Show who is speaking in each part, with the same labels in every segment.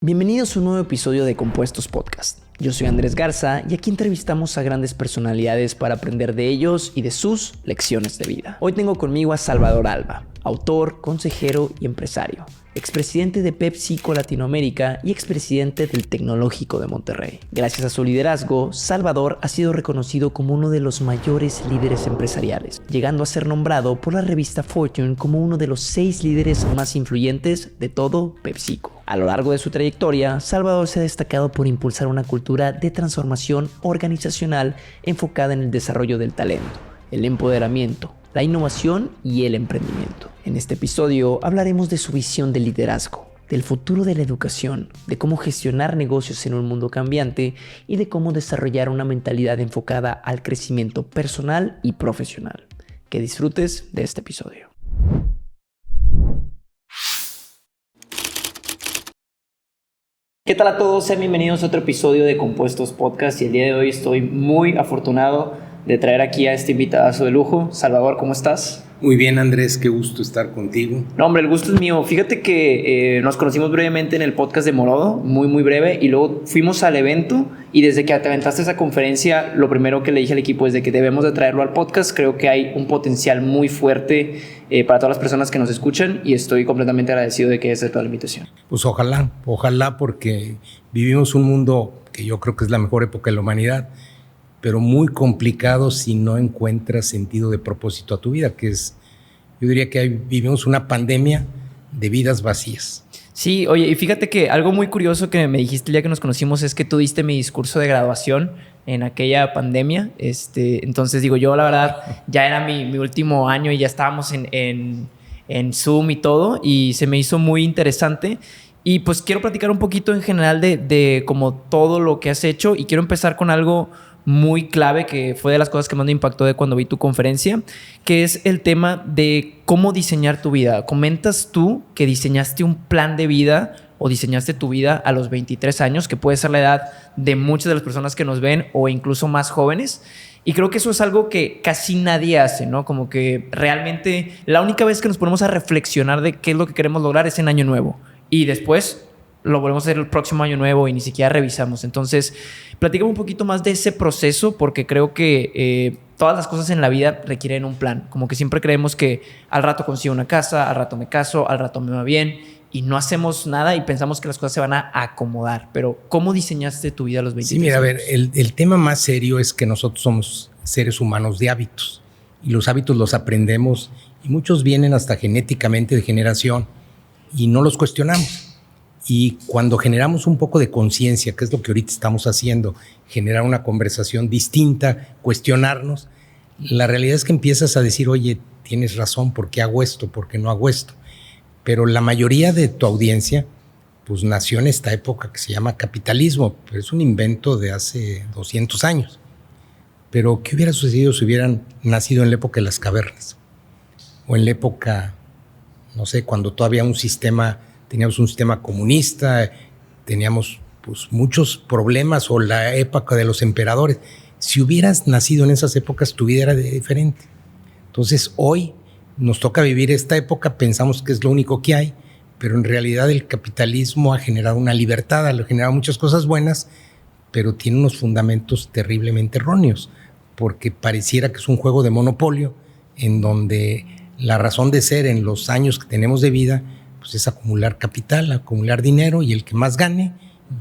Speaker 1: Bienvenidos a un nuevo episodio de Compuestos Podcast. Yo soy Andrés Garza y aquí entrevistamos a grandes personalidades para aprender de ellos y de sus lecciones de vida. Hoy tengo conmigo a Salvador Alba, autor, consejero y empresario, expresidente de PepsiCo Latinoamérica y expresidente del Tecnológico de Monterrey. Gracias a su liderazgo, Salvador ha sido reconocido como uno de los mayores líderes empresariales, llegando a ser nombrado por la revista Fortune como uno de los 6 líderes más influyentes de todo PepsiCo. A lo largo de su trayectoria, Salvador se ha destacado por impulsar una cultura de transformación organizacional enfocada en el desarrollo del talento, el empoderamiento, la innovación y el emprendimiento. En este episodio hablaremos de su visión de liderazgo, del futuro de la educación, de cómo gestionar negocios en un mundo cambiante y de cómo desarrollar una mentalidad enfocada al crecimiento personal y profesional. Que disfrutes de este episodio. ¿Qué tal a todos? Sean bienvenidos a otro episodio de Compuestos Podcast y el día de hoy estoy muy afortunado de traer aquí a este invitadazo de lujo. Salvador, ¿cómo estás?
Speaker 2: Muy bien, Andrés, qué gusto estar contigo.
Speaker 1: No, hombre, el gusto es mío. Fíjate que nos conocimos brevemente en el podcast de Morodo, muy breve, y luego fuimos al evento y desde que te aventaste esa conferencia, lo primero que le dije al equipo es de que debemos de traerlo al podcast. Creo que hay un potencial muy fuerte para todas las personas que nos escuchan y estoy completamente agradecido de que haya aceptado la invitación.
Speaker 2: Pues ojalá porque vivimos un mundo que yo creo que es la mejor época de la humanidad, pero muy complicado si no encuentras sentido de propósito a tu vida, que es, yo diría que vivimos una pandemia de vidas vacías.
Speaker 1: Sí, oye, y fíjate que algo muy curioso que me dijiste el día que nos conocimos es que tú diste mi discurso de graduación en aquella pandemia. Entonces digo, yo la verdad ya era mi último año y ya estábamos en Zoom y todo, y se me hizo muy interesante. Y pues quiero platicar un poquito en general de como todo lo que has hecho, y quiero empezar con algo muy clave que fue de las cosas que más me impactó de cuando vi tu conferencia, que es el tema de cómo diseñar tu vida. Comentas tú que diseñaste un plan de vida o diseñaste tu vida a los 23 años, que puede ser la edad de muchas de las personas que nos ven o incluso más jóvenes. Y creo que eso es algo que casi nadie hace, ¿no? Como que realmente la única vez que nos ponemos a reflexionar de qué es lo que queremos lograr es en Año Nuevo. Y después lo volvemos a hacer el próximo Año Nuevo y ni siquiera revisamos. Entonces, platícame un poquito más de ese proceso, porque creo que todas las cosas en la vida requieren un plan. Como que siempre creemos que al rato consigo una casa, al rato me caso, al rato me va bien, y no hacemos nada y pensamos que las cosas se van a acomodar. Pero, ¿cómo diseñaste tu vida a los 23
Speaker 2: Sí, mira,
Speaker 1: años?
Speaker 2: a ver, el tema más serio es que nosotros somos seres humanos de hábitos, y los hábitos los aprendemos, y muchos vienen hasta genéticamente de generación, y no los cuestionamos. Y cuando generamos un poco de conciencia, que es lo que ahorita estamos haciendo, generar una conversación distinta, cuestionarnos, la realidad es que empiezas a decir, oye, tienes razón, ¿por qué hago esto? ¿Por qué no hago esto? Pero la mayoría de tu audiencia pues nació en esta época que se llama capitalismo, pero es un invento de hace 200 años. Pero ¿qué hubiera sucedido si hubieran nacido en la época de las cavernas? O en la época, no sé, cuando todavía teníamos un sistema comunista, teníamos pues muchos problemas, o la época de los emperadores. Si hubieras nacido en esas épocas, tu vida era diferente. Entonces hoy nos toca vivir esta época, pensamos que es lo único que hay, pero en realidad el capitalismo ha generado una libertad, ha generado muchas cosas buenas, pero tiene unos fundamentos terriblemente erróneos, porque pareciera que es un juego de monopolio en donde la razón de ser en los años que tenemos de vida pues es acumular capital, acumular dinero, y el que más gane,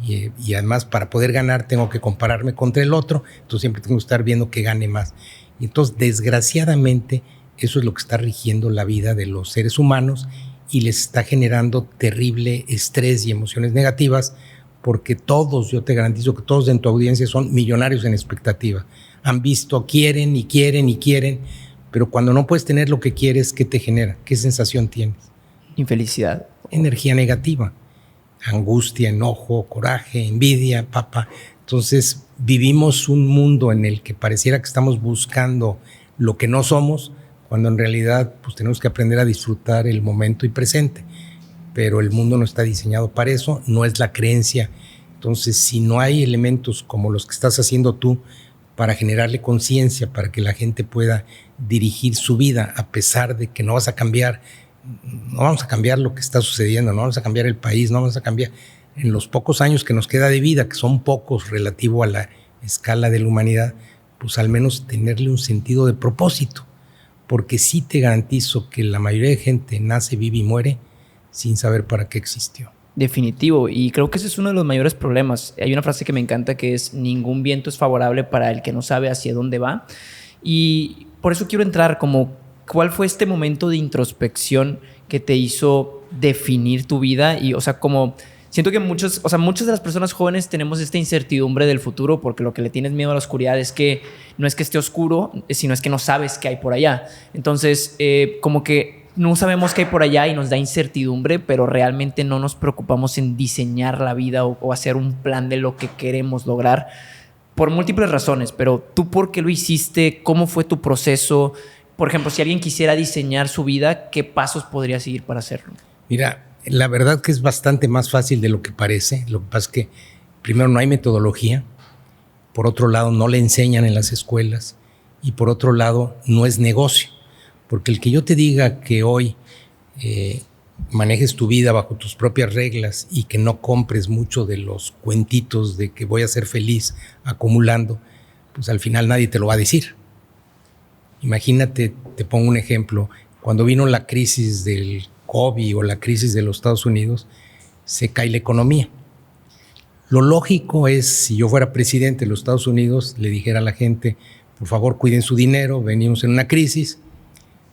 Speaker 2: y además para poder ganar tengo que compararme contra el otro, entonces siempre tengo que estar viendo que gane más. Y entonces, desgraciadamente, eso es lo que está rigiendo la vida de los seres humanos y les está generando terrible estrés y emociones negativas, porque todos, yo te garantizo que todos en tu audiencia son millonarios en expectativa. Han visto, quieren, pero cuando no puedes tener lo que quieres, ¿qué te genera? ¿Qué sensación tienes?
Speaker 1: Infelicidad.
Speaker 2: Energía negativa, angustia, enojo, coraje, envidia, Entonces vivimos un mundo en el que pareciera que estamos buscando lo que no somos, cuando en realidad pues tenemos que aprender a disfrutar el momento y presente. Pero el mundo no está diseñado para eso, no es la creencia. Entonces, si no hay elementos como los que estás haciendo tú para generarle conciencia, para que la gente pueda dirigir su vida, a pesar de que no vamos a cambiar lo que está sucediendo, no vamos a cambiar el país, no vamos a cambiar. en los pocos años que nos queda de vida, que son pocos relativo a la escala de la humanidad, pues al menos tenerle un sentido de propósito. Porque sí te garantizo que la mayoría de gente nace, vive y muere sin saber para qué existió.
Speaker 1: Definitivo, y creo que ese es uno de los mayores problemas. Hay una frase que me encanta que es: ningún viento es favorable para el que no sabe hacia dónde va. Y por eso quiero entrar como, ¿cuál fue este momento de introspección que te hizo definir tu vida? Y, o sea, como siento que muchas de las personas jóvenes tenemos esta incertidumbre del futuro, porque lo que le tienes miedo a la oscuridad es que no es que esté oscuro, sino es que no sabes qué hay por allá. Entonces, como que no sabemos qué hay por allá y nos da incertidumbre, pero realmente no nos preocupamos en diseñar la vida o hacer un plan de lo que queremos lograr por múltiples razones. Pero tú, ¿por qué lo hiciste? ¿Cómo fue tu proceso? Por ejemplo, si alguien quisiera diseñar su vida, ¿qué pasos podría seguir para hacerlo?
Speaker 2: Mira, la verdad que es bastante más fácil de lo que parece. Lo que pasa es que primero no hay metodología, por otro lado no le enseñan en las escuelas y por otro lado no es negocio. Porque el que yo te diga que hoy manejes tu vida bajo tus propias reglas y que no compres mucho de los cuentitos de que voy a ser feliz acumulando, pues al final nadie te lo va a decir. Imagínate, te pongo un ejemplo, cuando vino la crisis del COVID o la crisis de los Estados Unidos, se cae la economía. Lo lógico es, si yo fuera presidente de los Estados Unidos, le dijera a la gente, por favor cuiden su dinero, venimos en una crisis.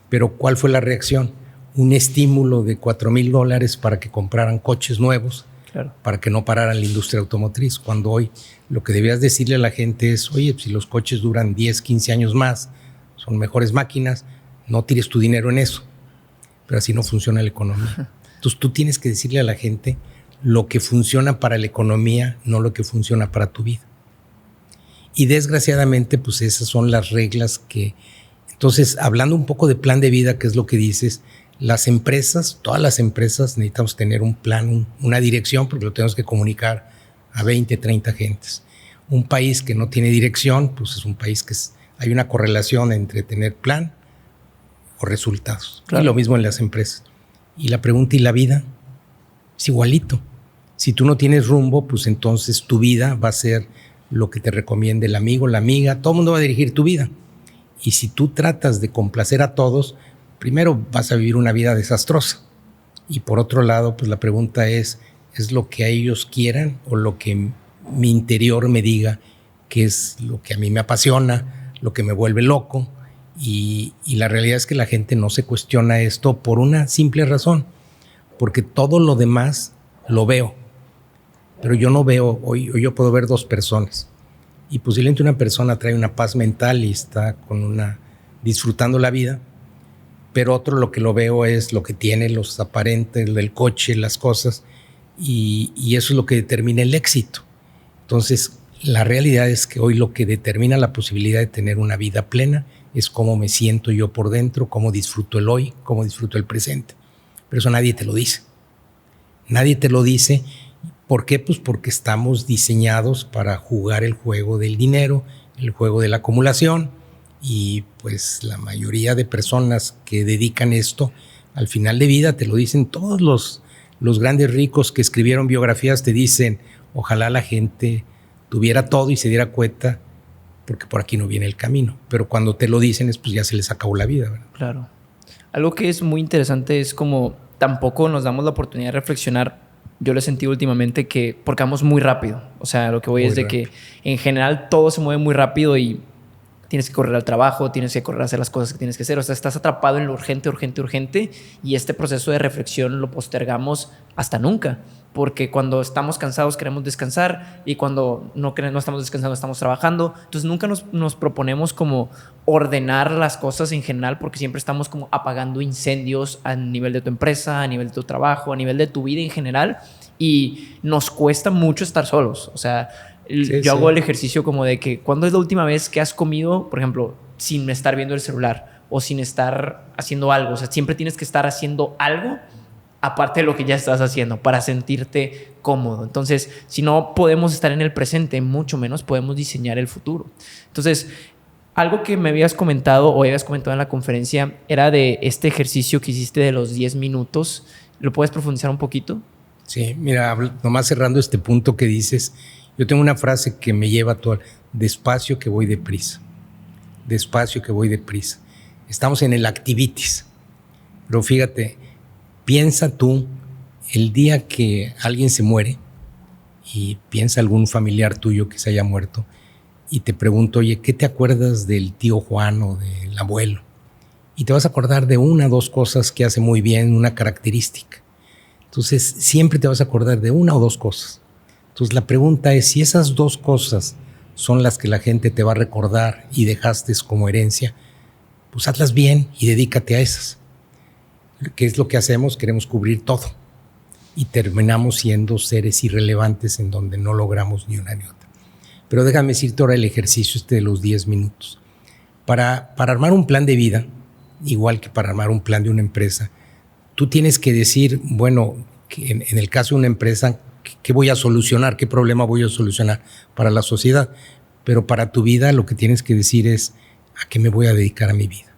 Speaker 2: Pero ¿cuál fue la reacción? Un estímulo de $4,000 para que compraran coches nuevos, claro, para que no pararan la industria automotriz. Cuando hoy lo que debías decirle a la gente es, oye, si los coches duran 10, 15 años más, son mejores máquinas, no tires tu dinero en eso. Pero así no funciona la economía. Entonces tú tienes que decirle a la gente lo que funciona para la economía, no lo que funciona para tu vida. Y desgraciadamente, pues esas son las reglas que... Entonces, hablando un poco de plan de vida, que es lo que dices, las empresas, todas las empresas necesitamos tener un plan, una dirección, porque lo tenemos que comunicar a 20, 30 gentes. Un país que no tiene dirección, pues es un país que hay una correlación entre tener plan o resultados. Claro. Y lo mismo en las empresas. Y la pregunta, ¿y la vida? Es igualito. Si tú no tienes rumbo, pues entonces tu vida va a ser lo que te recomiende el amigo, la amiga, todo el mundo va a dirigir tu vida. Y si tú tratas de complacer a todos, primero vas a vivir una vida desastrosa. Y por otro lado, pues la pregunta ¿es lo que a ellos quieran o lo que mi interior me diga que es lo que a mí me apasiona, lo que me vuelve loco? Y la realidad es que la gente no se cuestiona esto por una simple razón, porque todo lo demás lo veo. Pero yo no veo, hoy yo puedo ver dos personas. Y posiblemente una persona trae una paz mental y está disfrutando la vida, pero otro lo que lo veo es lo que tiene, los aparentes, el coche, las cosas, y eso es lo que determina el éxito. Entonces, la realidad es que hoy lo que determina la posibilidad de tener una vida plena es cómo me siento yo por dentro, cómo disfruto el hoy, cómo disfruto el presente. Pero eso nadie te lo dice. Nadie te lo dice. ¿Por qué? Pues porque estamos diseñados para jugar el juego del dinero, el juego de la acumulación, y pues la mayoría de personas que dedican esto al final de vida te lo dicen. Todos los grandes ricos que escribieron biografías te dicen, ojalá la gente tuviera todo y se diera cuenta, porque por aquí no viene el camino. Pero cuando te lo dicen es pues ya se les acabó la vida, ¿verdad?
Speaker 1: Claro. Algo que es muy interesante es como tampoco nos damos la oportunidad de reflexionar. Yo lo he sentido últimamente porque vamos muy rápido. O sea, lo que voy es de que en general todo se mueve muy rápido y tienes que correr al trabajo, tienes que correr a hacer las cosas que tienes que hacer. O sea, estás atrapado en lo urgente y este proceso de reflexión lo postergamos hasta nunca. Porque cuando estamos cansados queremos descansar y cuando no estamos descansando estamos trabajando. Entonces nunca nos proponemos como ordenar las cosas en general, porque siempre estamos como apagando incendios a nivel de tu empresa, a nivel de tu trabajo, a nivel de tu vida en general, y nos cuesta mucho estar solos. O sea, yo hago el ejercicio como de que ¿cuándo es la última vez que has comido, por ejemplo, sin estar viendo el celular o sin estar haciendo algo? O sea, siempre tienes que estar haciendo algo aparte de lo que ya estás haciendo para sentirte cómodo. Entonces, si no podemos estar en el presente, mucho menos podemos diseñar el futuro. Entonces, algo que me habías comentado o habías comentado en la conferencia era de este ejercicio que hiciste de los 10 minutos. ¿Lo puedes profundizar un poquito?
Speaker 2: Sí, mira, nomás cerrando este punto que dices, yo tengo una frase que me lleva todo, despacio que voy deprisa, despacio que voy deprisa. Estamos en el activities, pero fíjate, piensa tú el día que alguien se muere y piensa algún familiar tuyo que se haya muerto y te pregunto, oye, ¿qué te acuerdas del tío Juan o del abuelo? Y te vas a acordar de una o dos cosas que hace muy bien, una característica. Entonces, siempre te vas a acordar de una o dos cosas. Entonces, la pregunta es, si esas dos cosas son las que la gente te va a recordar y dejaste como herencia, pues hazlas bien y dedícate a esas. ¿Qué es lo que hacemos? Queremos cubrir todo. Y terminamos siendo seres irrelevantes en donde no logramos ni una ni otra. Pero déjame decirte ahora el ejercicio de los 10 minutos. Para armar un plan de vida, igual que para armar un plan de una empresa, tú tienes que decir, bueno, que en el caso de una empresa, ¿qué voy a solucionar? ¿Qué problema voy a solucionar para la sociedad? Pero para tu vida lo que tienes que decir es, ¿a qué me voy a dedicar a mi vida?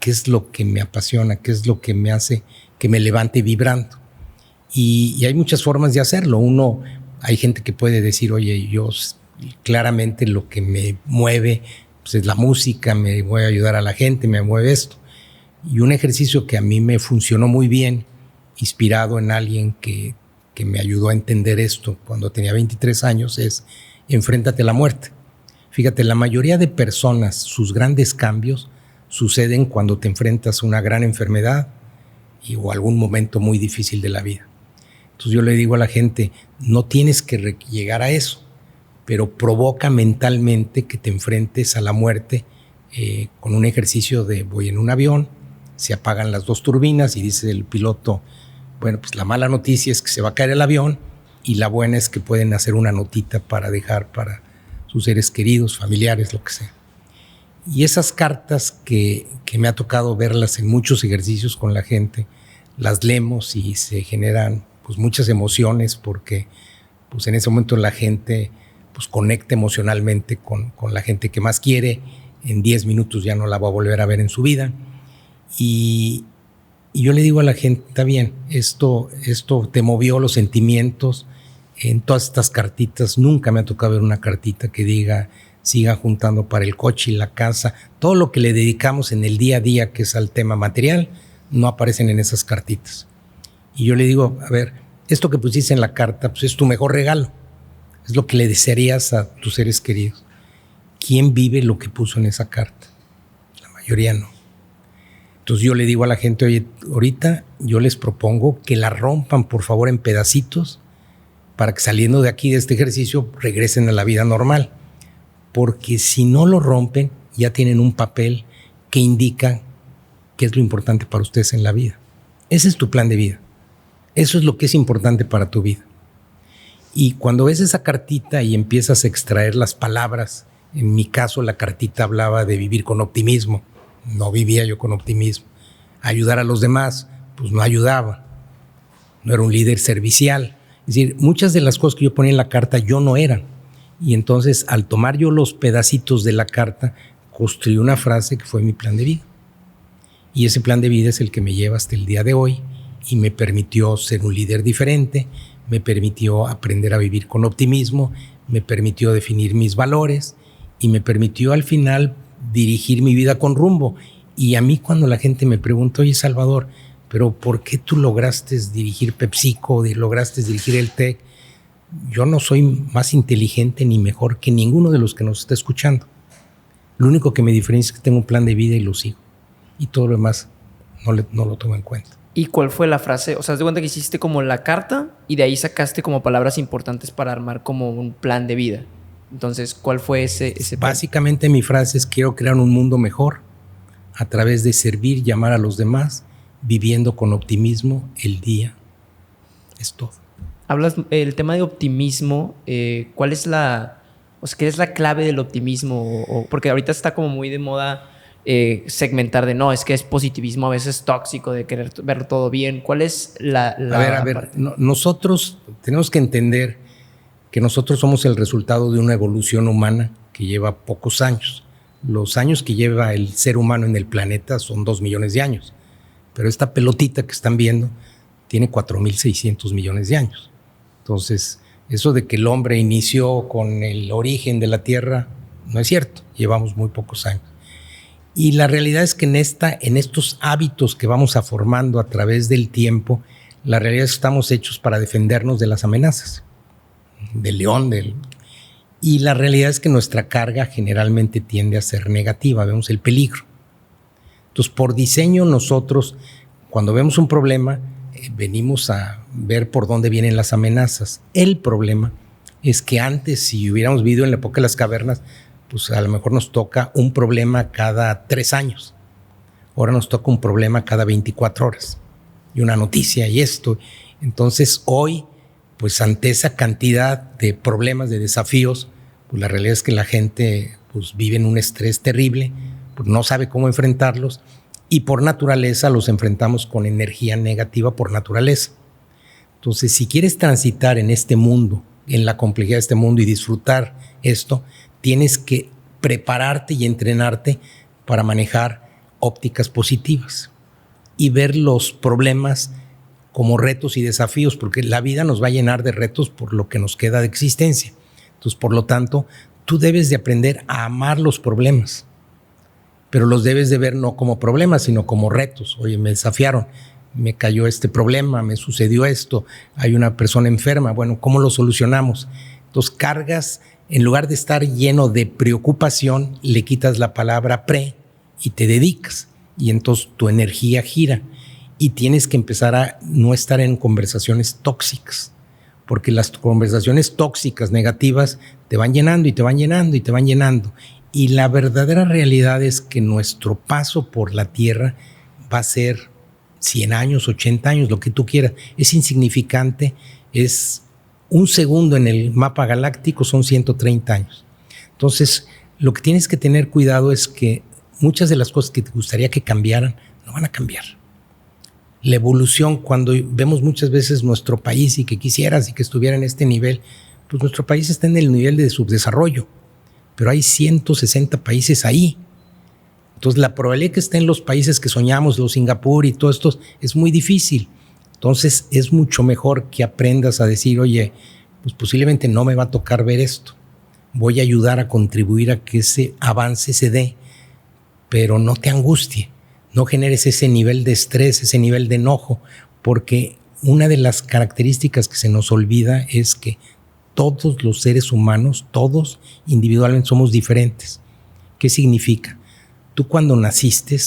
Speaker 2: ¿Qué es lo que me apasiona? ¿Qué es lo que me hace que me levante vibrando? Y hay muchas formas de hacerlo. Hay gente que puede decir, oye, yo claramente lo que me mueve pues es la música, me voy a ayudar a la gente, me mueve esto. Y un ejercicio que a mí me funcionó muy bien, inspirado en alguien que me ayudó a entender esto cuando tenía 23 años, es enfréntate a la muerte. Fíjate, la mayoría de personas, sus grandes cambios suceden cuando te enfrentas a una gran enfermedad o algún momento muy difícil de la vida. Entonces yo le digo a la gente, no tienes que llegar a eso, pero provoca mentalmente que te enfrentes a la muerte con un ejercicio de voy en un avión, se apagan las dos turbinas y dice el piloto, bueno, pues la mala noticia es que se va a caer el avión y la buena es que pueden hacer una notita para dejar para sus seres queridos, familiares, lo que sea. Y esas cartas que me ha tocado verlas en muchos ejercicios con la gente, las leemos y se generan pues muchas emociones porque pues en ese momento la gente pues conecta emocionalmente con la gente que más quiere. En 10 minutos ya no la va a volver a ver en su vida. Y yo le digo a la gente, está bien, esto te movió los sentimientos. En todas estas cartitas, nunca me ha tocado ver una cartita que diga siga juntando para el coche y la casa. Todo lo que le dedicamos en el día a día, que es al tema material, no aparecen en esas cartitas. Y yo le digo, a ver, esto que pusiste en la carta, pues es tu mejor regalo. Es lo que le desearías a tus seres queridos. ¿Quién vive lo que puso en esa carta? La mayoría no. Entonces yo le digo a la gente, oye, ahorita yo les propongo que la rompan por favor en pedacitos para que saliendo de aquí de este ejercicio regresen a la vida normal. Porque si no lo rompen, ya tienen un papel que indica qué es lo importante para ustedes en la vida. Ese es tu plan de vida. Eso es lo que es importante para tu vida. Y cuando ves esa cartita y empiezas a extraer las palabras, en mi caso la cartita hablaba de vivir con optimismo. No vivía yo con optimismo. Ayudar a los demás, pues no ayudaba. No era un líder servicial. Es decir, muchas de las cosas que yo ponía en la carta yo no era. Y entonces, al tomar yo los pedacitos de la carta, construí una frase que fue mi plan de vida. Y ese plan de vida es el que me lleva hasta el día de hoy y me permitió ser un líder diferente, me permitió aprender a vivir con optimismo, me permitió definir mis valores y me permitió al final dirigir mi vida con rumbo. Y a mí cuando la gente me pregunta, oye Salvador, pero ¿por qué tú lograste dirigir PepsiCo, lograste dirigir el TEC? Yo no soy más inteligente ni mejor que ninguno de los que nos está escuchando. Lo único que me diferencia es que tengo un plan de vida y lo sigo. Y todo lo demás no lo tomo en cuenta.
Speaker 1: ¿Y cuál fue la frase? O sea, ¿te das cuenta que hiciste como la carta y de ahí sacaste como palabras importantes para armar como un plan de vida? Entonces, ¿cuál fue ese plan?
Speaker 2: Básicamente mi frase es quiero crear un mundo mejor a través de servir y amar a los demás, viviendo con optimismo el día. Es todo.
Speaker 1: Hablas el tema de optimismo. ¿Cuál es qué es la clave del optimismo? Porque ahorita está como muy de moda segmentar de no, es que es positivismo a veces tóxico, de querer ver todo bien. ¿Cuál es la
Speaker 2: A ver, nosotros tenemos que entender que nosotros somos el resultado de una evolución humana que lleva pocos años. Los años que lleva el ser humano en el planeta son 2 millones de años. Pero esta pelotita que están viendo tiene 4.600 millones de años. Entonces, eso de que el hombre inició con el origen de la Tierra no es cierto, llevamos muy pocos años. Y la realidad es que en estos hábitos que vamos formando a través del tiempo, la realidad es que estamos hechos para defendernos de las amenazas, del león, y la realidad es que nuestra carga generalmente tiende a ser negativa, vemos el peligro. Entonces, por diseño nosotros, cuando vemos un problema, venimos a ver por dónde vienen las amenazas. El problema es que antes, si hubiéramos vivido en la época de las cavernas, pues a lo mejor nos toca un problema cada 3 años. Ahora nos toca un problema cada 24 horas. Y una noticia y esto. Entonces hoy, pues ante esa cantidad de problemas, de desafíos, pues la realidad es que la gente pues vive en un estrés terrible, pues no sabe cómo enfrentarlos y por naturaleza los enfrentamos con energía negativa por naturaleza. Entonces, si quieres transitar en este mundo, en la complejidad de este mundo y disfrutar esto, tienes que prepararte y entrenarte para manejar ópticas positivas y ver los problemas como retos y desafíos, porque la vida nos va a llenar de retos por lo que nos queda de existencia. Entonces, por lo tanto, tú debes de aprender a amar los problemas, pero los debes de ver no como problemas, sino como retos. Oye, me desafiaron, me cayó este problema, me sucedió esto, hay una persona enferma, bueno, ¿cómo lo solucionamos? Entonces, cargas, en lugar de estar lleno de preocupación, le quitas la palabra pre y te dedicas. Y entonces tu energía gira y tienes que empezar a no estar en conversaciones tóxicas, porque las conversaciones tóxicas, negativas, te van llenando y te van llenando y te van llenando. Y la verdadera realidad es que nuestro paso por la Tierra va a ser 100 años, 80 años, lo que tú quieras. Es insignificante, es un segundo en el mapa galáctico, son 130 años. Entonces, lo que tienes que tener cuidado es que muchas de las cosas que te gustaría que cambiaran no van a cambiar. La evolución, cuando vemos muchas veces nuestro país y que quisieras y que estuviera en este nivel, pues nuestro país está en el nivel de subdesarrollo, pero hay 160 países ahí. Entonces la probabilidad que esté en los países que soñamos, los Singapur y todo esto, es muy difícil. Entonces es mucho mejor que aprendas a decir, oye, pues posiblemente no me va a tocar ver esto. Voy a ayudar a contribuir a que ese avance se dé, pero no te angustie, no generes ese nivel de estrés, ese nivel de enojo, porque una de las características que se nos olvida es que todos los seres humanos, todos individualmente somos diferentes. ¿Qué significa? Tú cuando naciste,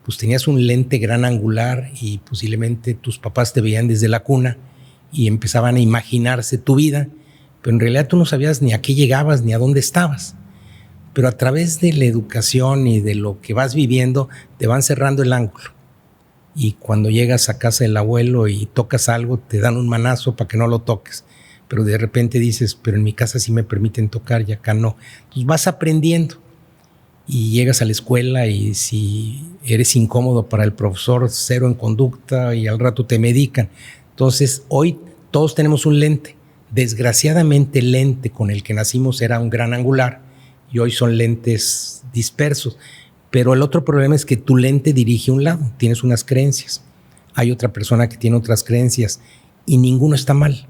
Speaker 2: pues tenías un lente gran angular y posiblemente tus papás te veían desde la cuna y empezaban a imaginarse tu vida, pero en realidad tú no sabías ni a qué llegabas ni a dónde estabas. Pero a través de la educación y de lo que vas viviendo, te van cerrando el ángulo. Y cuando llegas a casa del abuelo y tocas algo, te dan un manazo para que no lo toques. Pero de repente dices, pero en mi casa sí me permiten tocar y acá no. Entonces vas aprendiendo y llegas a la escuela y si eres incómodo para el profesor, 0 en conducta y al rato te medican. Entonces hoy todos tenemos un lente. Desgraciadamente el lente con el que nacimos era un gran angular y hoy son lentes dispersos. Pero el otro problema es que tu lente dirige a un lado, tienes unas creencias. Hay otra persona que tiene otras creencias y ninguno está mal.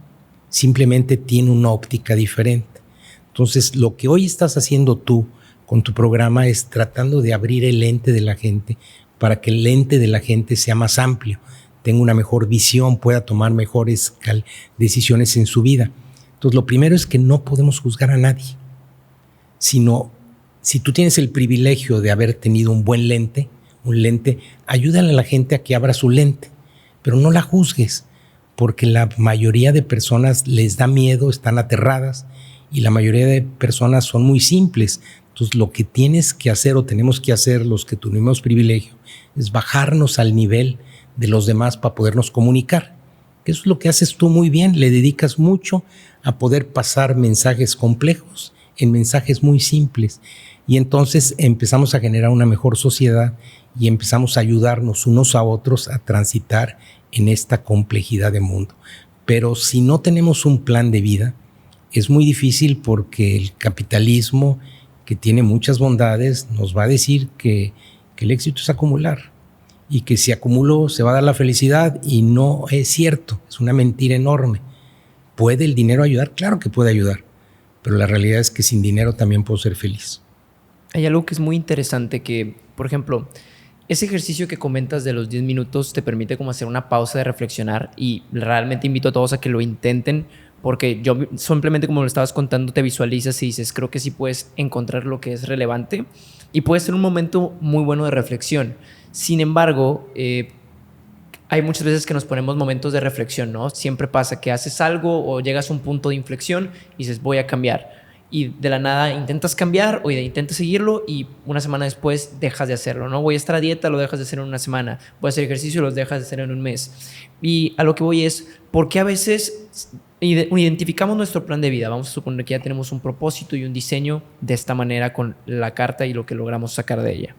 Speaker 2: Simplemente tiene una óptica diferente. Entonces, lo que hoy estás haciendo tú con tu programa es tratando de abrir el lente de la gente para que el lente de la gente sea más amplio, tenga una mejor visión, pueda tomar mejores decisiones en su vida. Entonces, lo primero es que no podemos juzgar a nadie, sino si tú tienes el privilegio de haber tenido un buen lente, ayúdale a la gente a que abra su lente, pero no la juzgues, porque la mayoría de personas les da miedo, están aterradas y la mayoría de personas son muy simples. Entonces lo que tienes que hacer o tenemos que hacer los que tuvimos privilegio es bajarnos al nivel de los demás para podernos comunicar. Eso es lo que haces tú muy bien, le dedicas mucho a poder pasar mensajes complejos en mensajes muy simples y entonces empezamos a generar una mejor sociedad y empezamos a ayudarnos unos a otros a transitar en esta complejidad de mundo. Pero si no tenemos un plan de vida, es muy difícil porque el capitalismo, que tiene muchas bondades, nos va a decir que el éxito es acumular y que si acumulo se va a dar la felicidad, y no es cierto, es una mentira enorme. ¿Puede el dinero ayudar? Claro que puede ayudar, pero la realidad es que sin dinero también puedo ser feliz.
Speaker 1: Hay algo que es muy interesante que, por ejemplo, ese ejercicio que comentas de los 10 minutos te permite como hacer una pausa de reflexionar, y realmente invito a todos a que lo intenten, porque yo simplemente, como lo estabas contando, te visualizas y dices, creo que sí puedes encontrar lo que es relevante y puede ser un momento muy bueno de reflexión. Sin embargo, hay muchas veces que nos ponemos momentos de reflexión, ¿no? Siempre pasa que haces algo o llegas a un punto de inflexión y dices, voy a cambiar. Y de la nada intentas cambiar o intentas seguirlo y una semana después dejas de hacerlo, ¿no? Voy a estar a dieta, lo dejas de hacer en una semana. Voy a hacer ejercicio, lo dejas de hacer en un mes. Y a lo que voy es, ¿por qué a veces identificamos nuestro plan de vida? Vamos a suponer que ya tenemos un propósito y un diseño de esta manera con la carta y lo que logramos sacar de ella.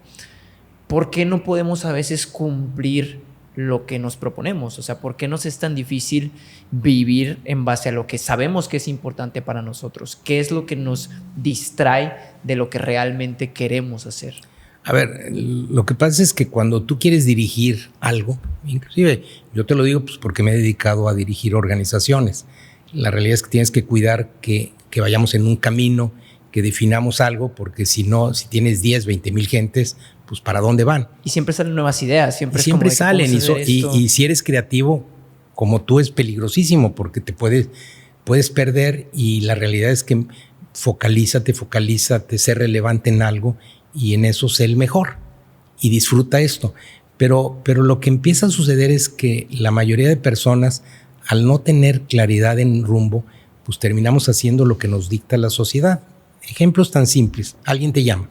Speaker 1: ¿Por qué no podemos a veces cumplir lo que nos proponemos? O sea, ¿por qué nos es tan difícil vivir en base a lo que sabemos que es importante para nosotros? ¿Qué es lo que nos distrae de lo que realmente queremos hacer?
Speaker 2: A ver, lo que pasa es que cuando tú quieres dirigir algo, inclusive yo te lo digo pues porque me he dedicado a dirigir organizaciones, la realidad es que tienes que cuidar que vayamos en un camino, que definamos algo, porque si no, si tienes 10, 20 mil gentes, pues ¿para dónde van?
Speaker 1: Y siempre salen nuevas ideas, siempre
Speaker 2: salen. Y si eres creativo, como tú, es peligrosísimo porque te puedes perder, y la realidad es que focalízate, sé relevante en algo y en eso sé el mejor y disfruta esto. Pero lo que empieza a suceder es que la mayoría de personas, al no tener claridad en rumbo, pues terminamos haciendo lo que nos dicta la sociedad. Ejemplos tan simples. Alguien te llama.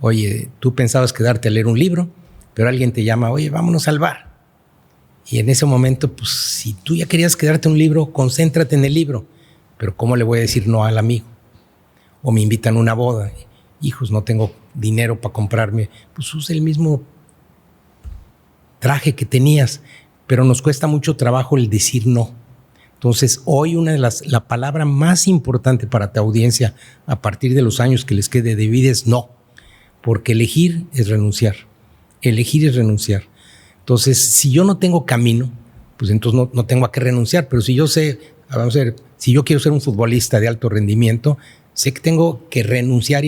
Speaker 2: Oye, tú pensabas quedarte a leer un libro, pero alguien te llama, oye, vámonos al bar. Y en ese momento, pues si tú ya querías quedarte un libro, concéntrate en el libro. Pero ¿cómo le voy a decir no al amigo? O me invitan a una boda. Hijos, no tengo dinero para comprarme. Pues usa el mismo traje que tenías, pero nos cuesta mucho trabajo el decir no. Entonces, hoy la palabra más importante para tu audiencia a partir de los años que les quede de vida es no, porque elegir es renunciar. Entonces, si yo no tengo camino, pues entonces no tengo a qué renunciar, pero si yo sé, vamos a ver, si yo quiero ser un futbolista de alto rendimiento, sé que tengo que renunciar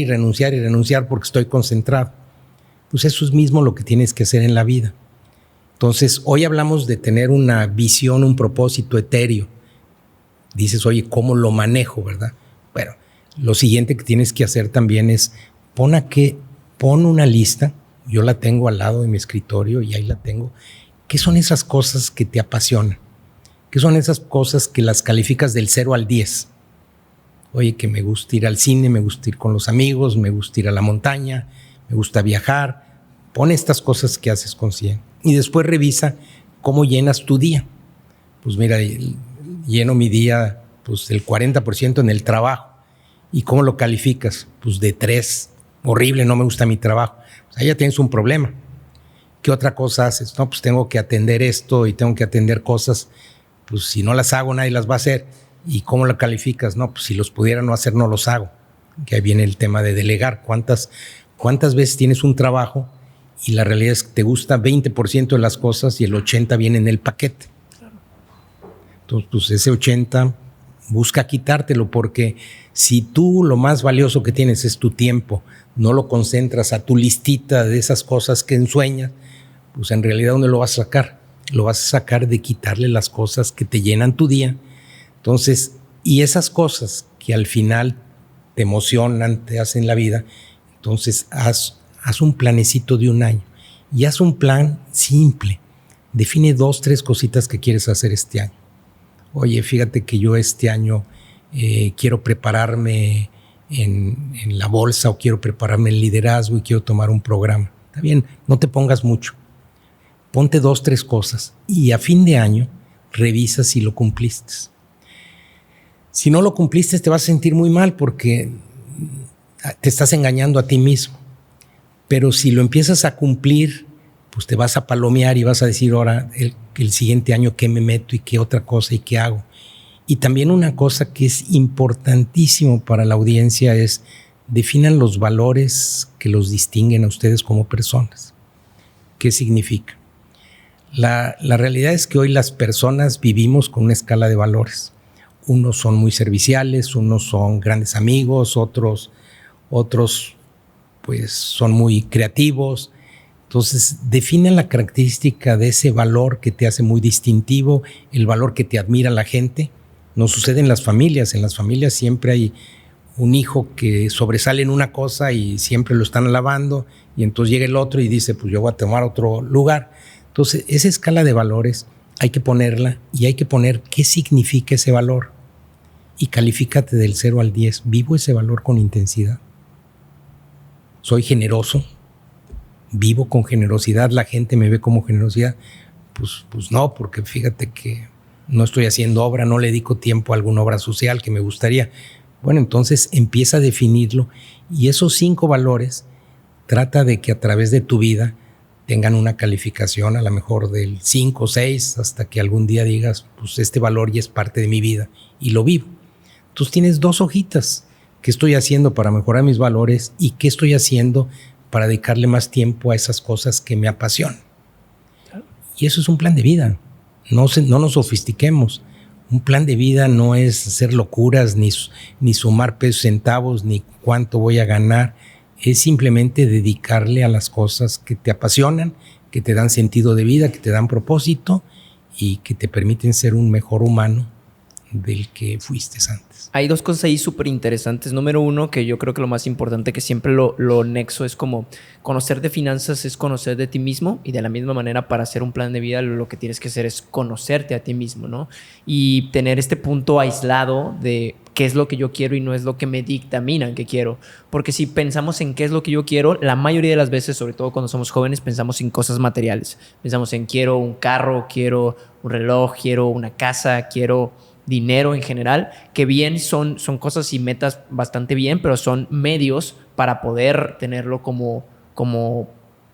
Speaker 2: porque estoy concentrado. Pues eso es mismo lo que tienes que hacer en la vida. Entonces, hoy hablamos de tener una visión, un propósito etéreo. Dices, oye, ¿cómo lo manejo, verdad? Bueno, lo siguiente que tienes que hacer también es pon una lista. Yo la tengo al lado de mi escritorio y ahí la tengo. ¿Qué son esas cosas que te apasionan? ¿Qué son esas cosas que las calificas del 0 al 10? Oye, que me gusta ir al cine, me gusta ir con los amigos, me gusta ir a la montaña, me gusta viajar. Pon estas cosas que haces con 100 y después revisa cómo llenas tu día. Pues mira, lleno mi día pues el 40% en el trabajo. ¿Y cómo lo calificas? Pues de 3. Horrible, no me gusta mi trabajo. O sea, ya tienes un problema. ¿Qué otra cosa haces? No, pues tengo que atender esto y tengo que atender cosas. Pues si no las hago, nadie las va a hacer. ¿Y cómo lo calificas? No, pues si los pudiera no hacer, no los hago. Que ahí viene el tema de delegar. ¿Cuántas veces tienes un trabajo y la realidad es que te gusta 20% de las cosas y el 80% viene en el paquete? Entonces, pues ese 80% busca quitártelo, porque si tú lo más valioso que tienes es tu tiempo, no lo concentras a tu listita de esas cosas que ensueñas, pues en realidad ¿dónde lo vas a sacar? Lo vas a sacar de quitarle las cosas que te llenan tu día. Entonces, y esas cosas que al final te emocionan, te hacen la vida, entonces haz un planecito de un año y haz un plan simple. Define 2, 3 cositas que quieres hacer este año. Oye, fíjate que yo este año quiero prepararme en la bolsa, o quiero prepararme en liderazgo y quiero tomar un programa. Está bien, no te pongas mucho. Ponte 2, 3 cosas y a fin de año revisa si lo cumpliste. Si no lo cumpliste, te vas a sentir muy mal porque te estás engañando a ti mismo. Pero si lo empiezas a cumplir, pues te vas a palomear y vas a decir ahora el siguiente año qué me meto y qué otra cosa y qué hago. Y también una cosa que es importantísimo para la audiencia es definan los valores que los distinguen a ustedes como personas. ¿Qué significa? La realidad es que hoy las personas vivimos con una escala de valores. Unos son muy serviciales, unos son grandes amigos, otros pues son muy creativos. Entonces definen la característica de ese valor que te hace muy distintivo, el valor que te admira la gente. No sucede en las familias siempre hay un hijo que sobresale en una cosa y siempre lo están alabando, y entonces llega el otro y dice, pues yo voy a tomar otro lugar. Entonces esa escala de valores hay que ponerla, y hay que poner qué significa ese valor, y califícate del 0 al 10. ¿Vivo ese valor con intensidad? ¿Soy generoso? ¿Vivo con generosidad? ¿La gente me ve como generosidad? Pues no, porque fíjate que no estoy haciendo obra, no le dedico tiempo a alguna obra social que me gustaría. Bueno, entonces empieza a definirlo, y esos 5 valores trata de que a través de tu vida tengan una calificación a lo mejor del 5 o 6, hasta que algún día digas, pues este valor ya es parte de mi vida y lo vivo. Entonces tienes 2 hojitas. ¿Qué estoy haciendo para mejorar mis valores y qué estoy haciendo para dedicarle más tiempo a esas cosas que me apasionan? Y eso es un plan de vida. No nos sofistiquemos. Un plan de vida no es hacer locuras, ni sumar pesos, centavos, ni cuánto voy a ganar. Es simplemente dedicarle a las cosas que te apasionan, que te dan sentido de vida, que te dan propósito y que te permiten ser un mejor humano del que fuiste antes.
Speaker 1: Hay 2 cosas ahí súper interesantes. Número 1, que yo creo que lo más importante, que siempre lo nexo, es como conocer de finanzas es conocer de ti mismo, y de la misma manera para hacer un plan de vida lo que tienes que hacer es conocerte a ti mismo, ¿no? Y tener este punto aislado de qué es lo que yo quiero y no es lo que me dictaminan que quiero. Porque si pensamos en qué es lo que yo quiero, la mayoría de las veces, sobre todo cuando somos jóvenes, pensamos en cosas materiales. Pensamos en quiero un carro, quiero un reloj, quiero una casa, quiero dinero en general, que bien son cosas y metas bastante bien, pero son medios para poder tenerlo como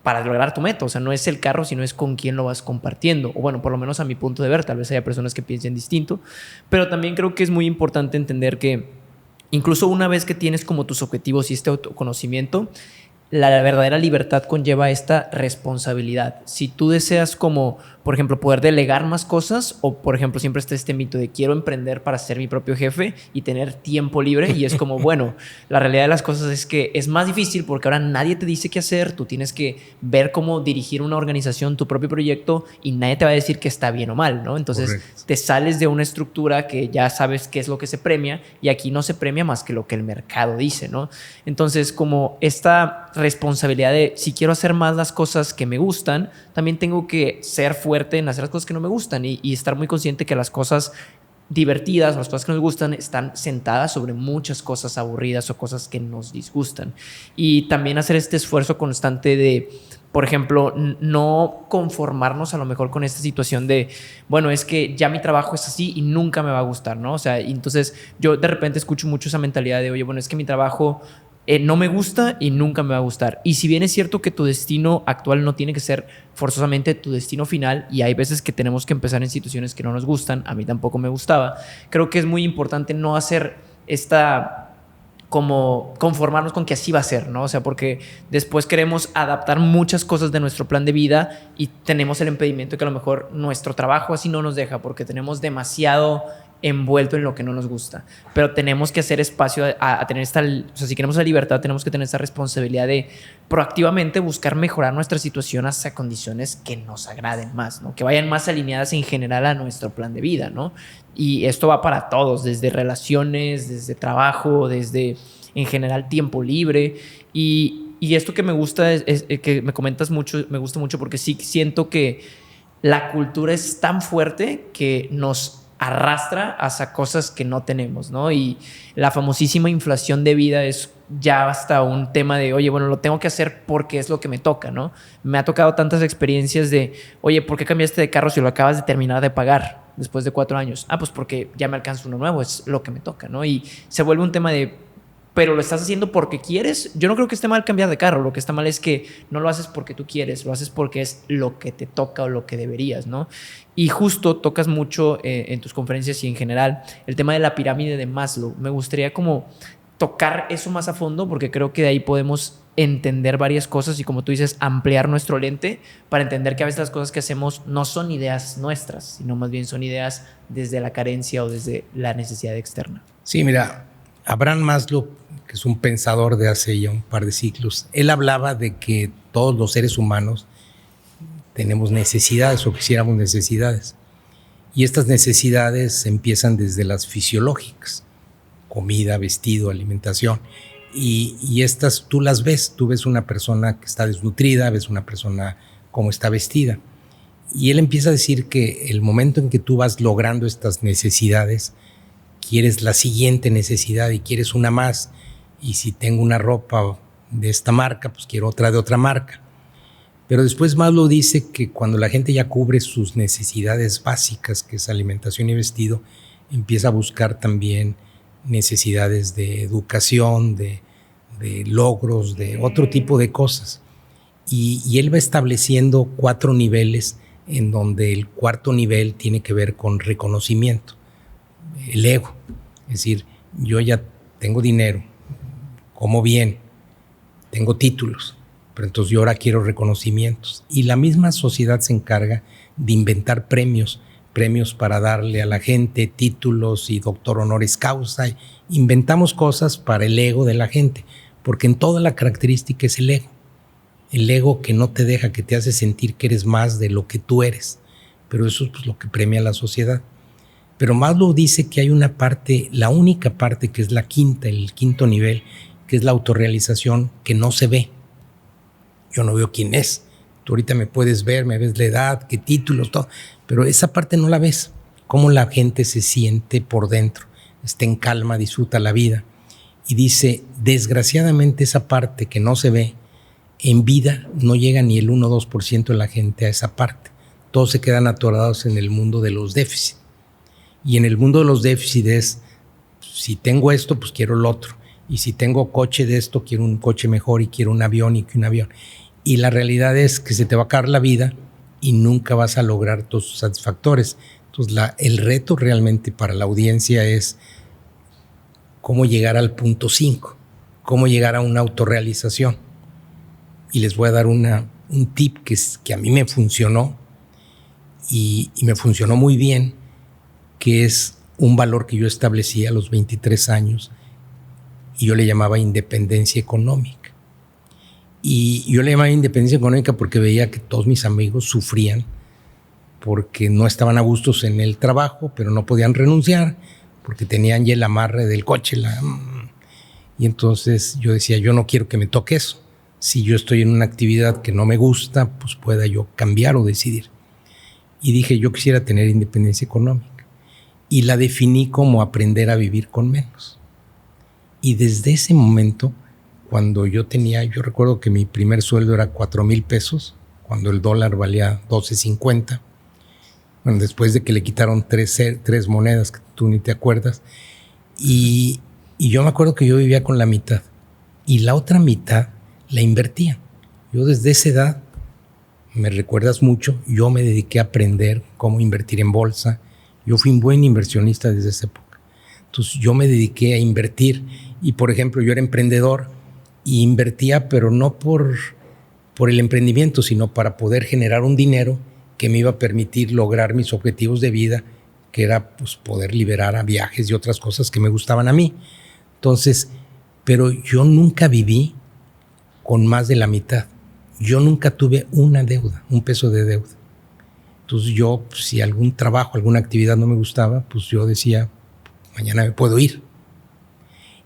Speaker 1: para lograr tu meta. O sea, no es el carro, sino es con quién lo vas compartiendo. O bueno, por lo menos a mi punto de ver, tal vez haya personas que piensen distinto, pero también creo que es muy importante entender que incluso una vez que tienes como tus objetivos y este autoconocimiento, la verdadera libertad conlleva esta responsabilidad. Si tú deseas como, por ejemplo, poder delegar más cosas, o por ejemplo siempre está este mito de quiero emprender para ser mi propio jefe y tener tiempo libre, y es como, bueno, la realidad de las cosas es que es más difícil porque ahora nadie te dice qué hacer, tú tienes que ver cómo dirigir una organización, tu propio proyecto, y nadie te va a decir que está bien o mal, ¿no? Entonces correcto, te sales de una estructura que ya sabes qué es lo que se premia, y aquí no se premia más que lo que el mercado dice, ¿no? Entonces como esta responsabilidad de si quiero hacer más las cosas que me gustan, también tengo que ser fuerte en hacer las cosas que no me gustan, y estar muy consciente que las cosas divertidas, las cosas que nos gustan, están sentadas sobre muchas cosas aburridas o cosas que nos disgustan. Y también hacer este esfuerzo constante de, por ejemplo, no conformarnos a lo mejor con esta situación de, bueno, es que ya mi trabajo es así y nunca me va a gustar, ¿no? O sea, entonces yo de repente escucho mucho esa mentalidad de, oye, bueno, es que mi trabajo no me gusta y nunca me va a gustar. Y si bien es cierto que tu destino actual no tiene que ser forzosamente tu destino final, y hay veces que tenemos que empezar en situaciones que no nos gustan, a mí tampoco me gustaba, creo que es muy importante no hacer como conformarnos con que así va a ser, ¿no? O sea, porque después queremos adaptar muchas cosas de nuestro plan de vida y tenemos el impedimento de que a lo mejor nuestro trabajo así no nos deja porque tenemos demasiado envuelto en lo que no nos gusta. Pero tenemos que hacer espacio a tener o sea, si queremos la libertad, tenemos que tener esa responsabilidad de proactivamente buscar mejorar nuestra situación hacia condiciones que nos agraden más, ¿no? Que vayan más alineadas en general a nuestro plan de vida, ¿no? Y esto va para todos, desde relaciones, desde trabajo, desde en general tiempo libre. Y esto que me gusta es que me comentas mucho, me gusta mucho porque sí siento que la cultura es tan fuerte que nos arrastra hacia cosas que no tenemos, ¿no? Y la famosísima inflación de vida es ya hasta un tema de, oye, bueno, lo tengo que hacer porque es lo que me toca, ¿no? Me ha tocado tantas experiencias de, oye, ¿por qué cambiaste de carro si lo acabas de terminar de pagar después de 4 años? Ah, pues porque ya me alcanza uno nuevo, es lo que me toca, ¿no? Y se vuelve un tema de, pero lo estás haciendo porque quieres. Yo no creo que esté mal cambiar de carro. Lo que está mal es que no lo haces porque tú quieres, lo haces porque es lo que te toca o lo que deberías, ¿no? Y justo tocas mucho en tus conferencias y en general el tema de la pirámide de Maslow. Me gustaría como tocar eso más a fondo, porque creo que de ahí podemos entender varias cosas y, como tú dices, ampliar nuestro lente para entender que a veces las cosas que hacemos no son ideas nuestras, sino más bien son ideas desde la carencia o desde la necesidad externa.
Speaker 2: Sí, mira, Abraham Maslow, que es un pensador de hace ya un par de siglos, él hablaba de que todos los seres humanos tenemos necesidades o quisiéramos necesidades. Y estas necesidades empiezan desde las fisiológicas: comida, vestido, alimentación. Y estas tú las ves. Tú ves una persona que está desnutrida, ves una persona cómo está vestida. Y él empieza a decir que el momento en que tú vas logrando estas necesidades, quieres la siguiente necesidad y quieres una más. Y si tengo una ropa de esta marca, pues quiero otra de otra marca. Pero después Maslow dice que cuando la gente ya cubre sus necesidades básicas, que es alimentación y vestido, empieza a buscar también necesidades de educación, de logros, de otro tipo de cosas. Y él va estableciendo 4 niveles, en donde el 4.º nivel tiene que ver con reconocimiento, el ego. Es decir, yo ya tengo dinero, como bien, tengo títulos, pero entonces yo ahora quiero reconocimientos. Y la misma sociedad se encarga de inventar premios para darle a la gente, títulos y doctor honoris causa. Inventamos cosas para el ego de la gente, porque en toda la característica es el ego. El ego que no te deja, que te hace sentir que eres más de lo que tú eres. Pero eso es pues lo que premia a la sociedad. Pero Maslow dice que hay una parte, la única parte, que es la quinta, el 5.º nivel, que es la autorrealización, que no se ve. Yo no veo quién es. Tú ahorita me puedes ver, me ves la edad, qué títulos, todo, pero esa parte no la ves. Cómo la gente se siente por dentro, está en calma, disfruta la vida. Y dice, desgraciadamente esa parte que no se ve, en vida no llega ni el 1 o 2% de la gente a esa parte. Todos se quedan atorados en el mundo de los déficits. Y en el mundo de los déficits es, si tengo esto, pues quiero el otro. Y si tengo coche de esto, quiero un coche mejor y quiero un avión y que un avión. Y la realidad es que se te va a acabar la vida y nunca vas a lograr tus satisfactores. Entonces el reto realmente para la audiencia es cómo llegar al punto 5, cómo llegar a una autorrealización. Y les voy a dar un tip que a mí me funcionó y me funcionó muy bien, que es un valor que yo establecí a los 23 años y yo le llamaba independencia económica. Y yo le llamaba independencia económica porque veía que todos mis amigos sufrían porque no estaban a gustos en el trabajo, pero no podían renunciar porque tenían ya el amarre del coche. Y entonces yo decía, yo no quiero que me toque eso. Si yo estoy en una actividad que no me gusta, pues pueda yo cambiar o decidir. Y dije, yo quisiera tener independencia económica. Y la definí como aprender a vivir con menos. Y desde ese momento, cuando yo recuerdo que mi primer sueldo era 4,000 pesos, cuando el dólar valía 12.50. Bueno, después de que le quitaron tres monedas, que tú ni te acuerdas. Y yo me acuerdo que yo vivía con la mitad. Y la otra mitad la invertía. Yo desde esa edad, me recuerdas mucho, yo me dediqué a aprender cómo invertir en bolsa. Yo fui un buen inversionista desde esa época. Entonces yo me dediqué a invertir. Y por ejemplo, yo era emprendedor y invertía, pero no por el emprendimiento, sino para poder generar un dinero que me iba a permitir lograr mis objetivos de vida, que era pues, poder liberar a viajes y otras cosas que me gustaban a mí. Entonces, pero yo nunca viví con más de la mitad. Yo nunca tuve una deuda, un peso de deuda. Entonces yo, si algún trabajo, alguna actividad no me gustaba, pues yo decía, mañana me puedo ir.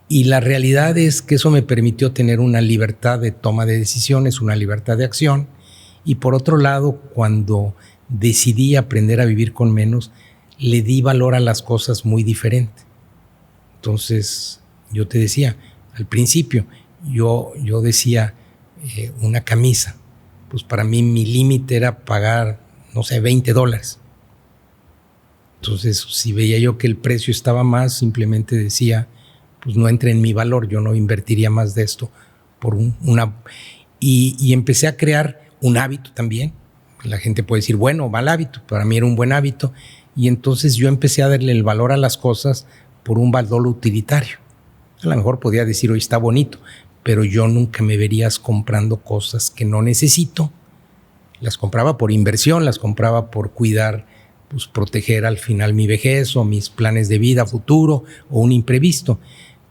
Speaker 2: Y la realidad es que eso me permitió tener una libertad de toma de decisiones, una libertad de acción. Y por otro lado, cuando decidí aprender a vivir con menos, le di valor a las cosas muy diferente. Entonces, yo te decía, al principio, yo decía, una camisa, pues para mí mi límite era pagar, no sé, $20. Entonces, si veía yo que el precio estaba más, simplemente decía, pues no entra en mi valor, yo no invertiría más de esto por y empecé a crear un hábito también. La gente puede decir, bueno, mal hábito, para mí era un buen hábito. Y entonces yo empecé a darle el valor a las cosas por un valor utilitario. A lo mejor podía decir, hoy está bonito, pero yo nunca me verías comprando cosas que no necesito. Las compraba por inversión, las compraba por cuidar, pues proteger al final mi vejez o mis planes de vida futuro o un imprevisto.